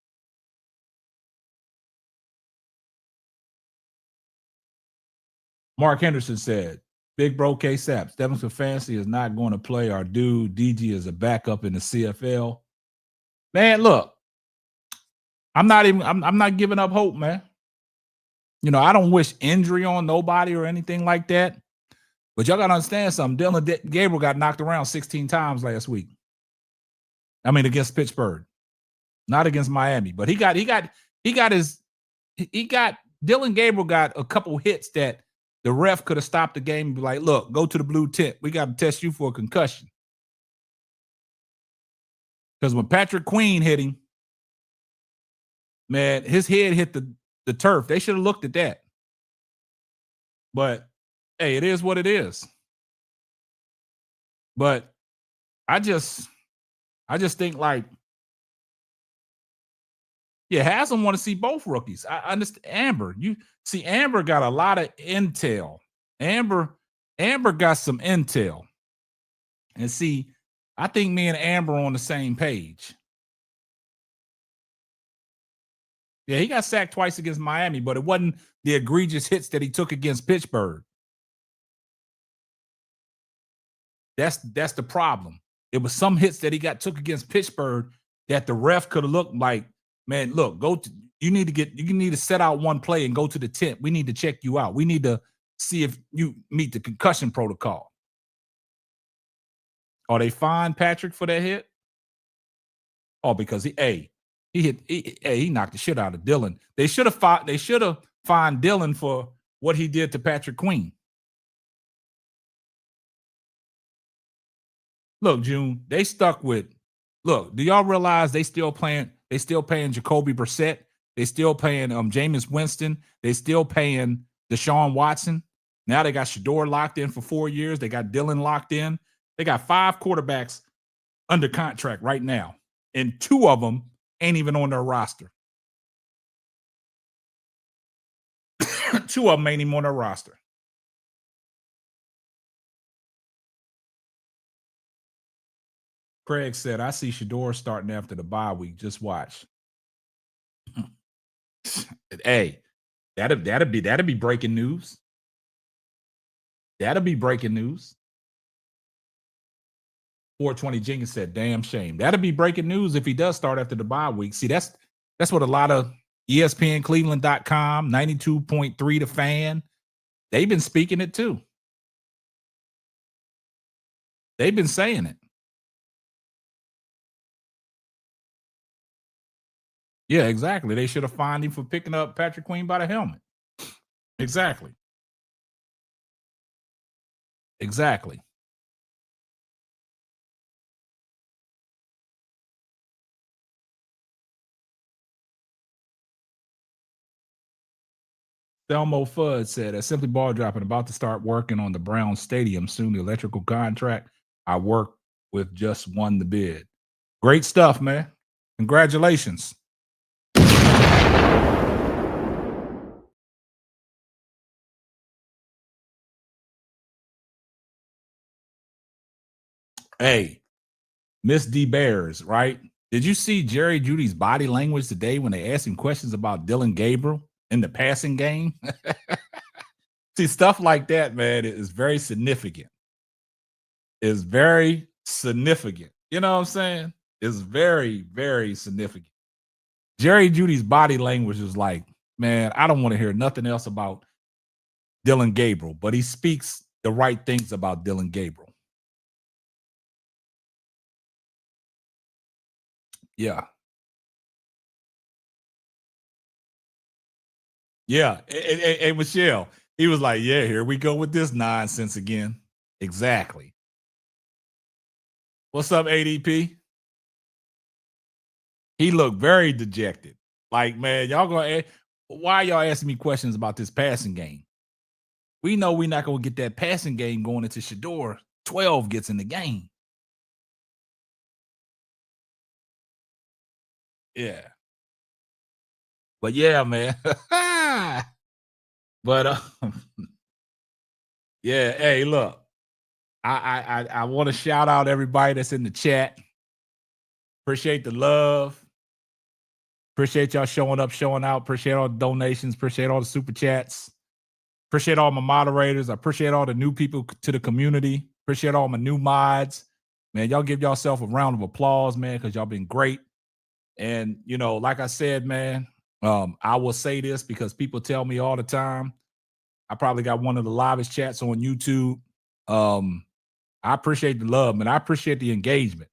Mark Henderson said, Big Bro K-Sap, Stefanski is not going to play our dude. DG is a backup in the CFL. Man, look, I'm not giving up hope, man. You know, I don't wish injury on nobody or anything like that. But y'all got to understand something. Dylan Gabriel got knocked around 16 times last week. I mean, against Pittsburgh. Not against Miami. But Dylan Gabriel got a couple hits that the ref could have stopped the game and be like, look, go to the blue tent. We got to test you for a concussion. Because when Patrick Queen hit him, man, his head hit the turf. They should have looked at that. But, hey, it is what it is. But I just I just think like, yeah, Haslam want to see both rookies. I understand Amber. You see, Amber got a lot of intel. Amber got some intel. And see, I think me and Amber are on the same page. Yeah, he got sacked twice against Miami, but it wasn't the egregious hits that he took against Pittsburgh. That's the problem. It was some hits that he took against Pittsburgh that the ref could have looked like, man, look, you need to set out one play and go to the tent. We need to check you out. We need to see if you meet the concussion protocol. Are they fined Patrick for that hit? Oh, because he knocked the shit out of Dylan. They should have fined Dylan for what he did to Patrick Queen. Look, June, they stuck with. Look, do y'all realize they still paying Jacoby Brissett? They still paying Jameis Winston. They still paying Deshaun Watson. Now they got Shedeur locked in for 4 years. They got Dylan locked in. They got 5 quarterbacks under contract right now, and 2 of them ain't even on their roster. 2 of them ain't even on their roster. Craig said, I see Shedeur starting after the bye week. Just watch. Hey, that'd be breaking news. That'll be breaking news. 420 Jenkins said, damn shame. That'll be breaking news if he does start after the bye week. See, that's what a lot of ESPN Cleveland.com, 92.3 The Fan, they've been speaking it too. They've been saying it. Yeah, exactly. They should have fined him for picking up Patrick Queen by the helmet. Exactly. Exactly. Thelmo Fudd said, as Simply Ball Dropping about to start working on the Brown Stadium soon, the electrical contract. I work with just won the bid. Great stuff, man. Congratulations. Hey, Miss D Bears, right? Did you see Jerry Judy's body language today when they asked him questions about Dylan Gabriel in the passing game? See, stuff like that, man, is very significant. It's very significant. You know what I'm saying? It's very, very significant. Jerry Judy's body language is like, man, I don't want to hear nothing else about Dylan Gabriel, but he speaks the right things about Dylan Gabriel. Yeah. Yeah. Hey, Michelle, he was like, yeah, here we go with this nonsense again. Exactly. What's up, ADP? He looked very dejected. Like, man, why y'all asking me questions about this passing game? We know we're not going to get that passing game going into Shedeur. 12 gets in the game. Yeah. But yeah, man. But yeah, hey, look. I want to shout out everybody that's in the chat. Appreciate the love. Appreciate y'all showing up, showing out. Appreciate all the donations. Appreciate all the super chats. Appreciate all my moderators. I appreciate all the new people to the community. Appreciate all my new mods. Man, y'all give yourself a round of applause, man, because y'all been great. And, you know, like I said, man, I will say this because people tell me all the time. I probably got one of the livest chats on YouTube. I appreciate the love, man. I appreciate the engagement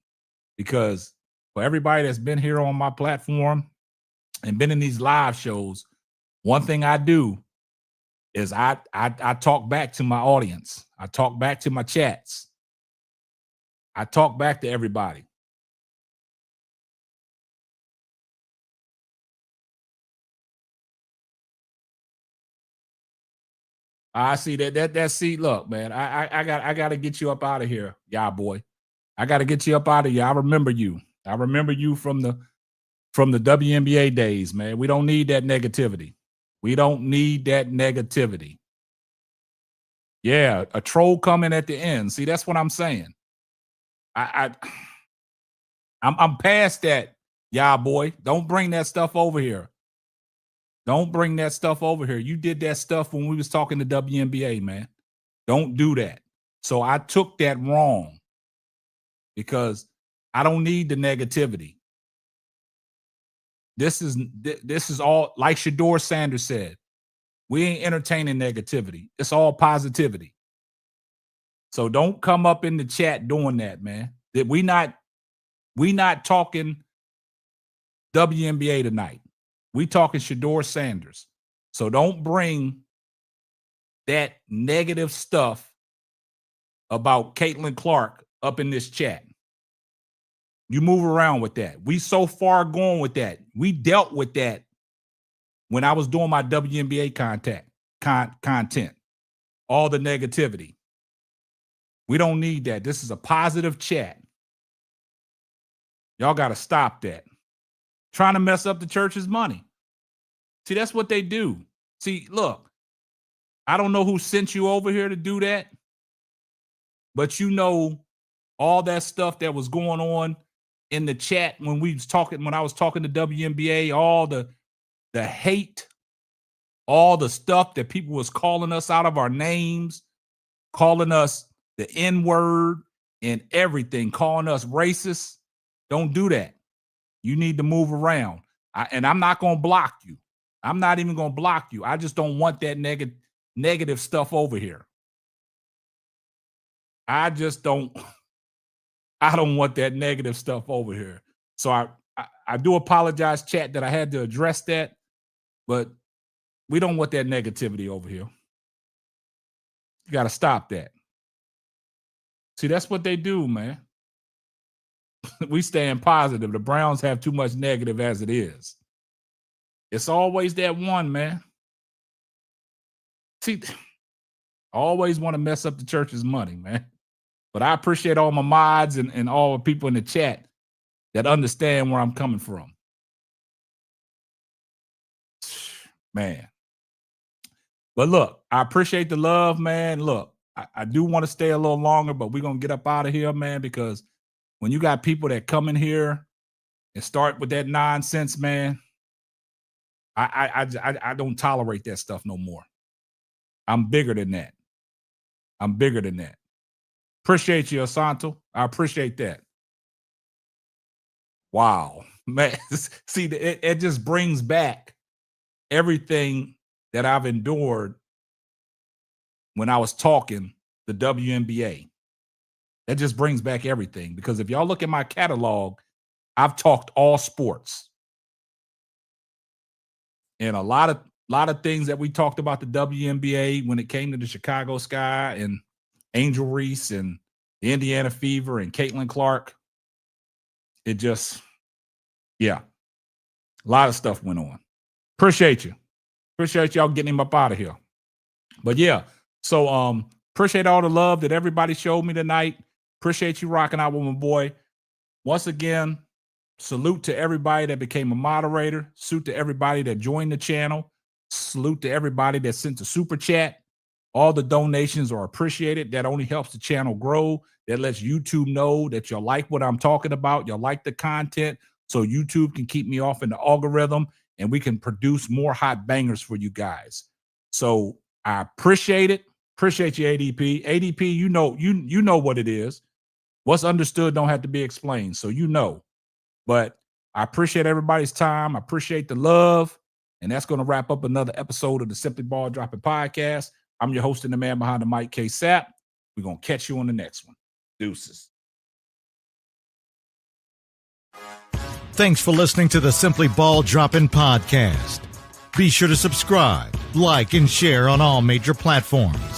because for everybody that's been here on my platform and been in these live shows, one thing I do is I talk back to my audience. I talk back to my chats. I talk back to everybody. I see that see, look, man, I got to get you up out of here, y'all boy. I got to get you up out of here. I remember you. I remember you from the WNBA days, man. We don't need that negativity. We don't need that negativity. Yeah, a troll coming at the end. See, that's what I'm saying. I'm past that, y'all boy. Don't bring that stuff over here. Don't bring that stuff over here. You did that stuff when we was talking to WNBA, man. Don't do that. So I took that wrong because I don't need the negativity. This is all, like Shedeur Sanders said, we ain't entertaining negativity. It's all positivity. So don't come up in the chat doing that, man. That we not talking WNBA tonight. We talking Shedeur Sanders. So don't bring that negative stuff about Caitlin Clark up in this chat. You move around with that. We so far gone with that. We dealt with that when I was doing my WNBA content. All the negativity. We don't need that. This is a positive chat. Y'all got to stop that. Trying to mess up the church's money. See, that's what they do. See, look, I don't know who sent you over here to do that, but you know all that stuff that was going on in the chat when I was talking to WNBA, all the hate, all the stuff that people was calling us out of our names, calling us the N-word and everything, calling us racist. Don't do that. You need to move around. And I'm not going to block you. I'm not even going to block you. I just don't want that negative stuff over here. I don't want that negative stuff over here. So I do apologize, chat, that I had to address that, but we don't want that negativity over here. You got to stop that. See, that's what they do, man. We staying positive. The Browns have too much negative as it is. It's always that one, man. See, always want to mess up the church's money, man. But I appreciate all my mods and all the people in the chat that understand where I'm coming from. Man. But look, I appreciate the love, man. Look, I do want to stay a little longer, but we're going to get up out of here, man, because when you got people that come in here and start with that nonsense, man, I don't tolerate that stuff no more. I'm bigger than that. I'm bigger than that. Appreciate you, Asanto. I appreciate that. Wow. Man, see, it just brings back everything that I've endured when I was talking the WNBA. That just brings back everything. Because if y'all look at my catalog, I've talked all sports. And a lot of things that we talked about the WNBA when it came to the Chicago Sky and Angel Reese and the Indiana Fever and Caitlin Clark. It just, yeah. A lot of stuff went on. Appreciate you. Appreciate y'all getting him up out of here. But yeah, so appreciate all the love that everybody showed me tonight. Appreciate you rocking out with my boy. Once again, salute to everybody that became a moderator. Salute to everybody that joined the channel. Salute to everybody that sent the super chat. All the donations are appreciated. That only helps the channel grow. That lets YouTube know that you like what I'm talking about. You like the content, so YouTube can keep me off in the algorithm and we can produce more hot bangers for you guys. So I appreciate it. Appreciate you, ADP. ADP, you know what it is. What's understood don't have to be explained, so you know. But I appreciate everybody's time. I appreciate the love. And that's going to wrap up another episode of the Simply Ball Dropping Podcast. I'm your host and the man behind the mic, K Sapp. We're going to catch you on the next one. Deuces. Thanks for listening to the Simply Ball Dropping Podcast. Be sure to subscribe, like, and share on all major platforms.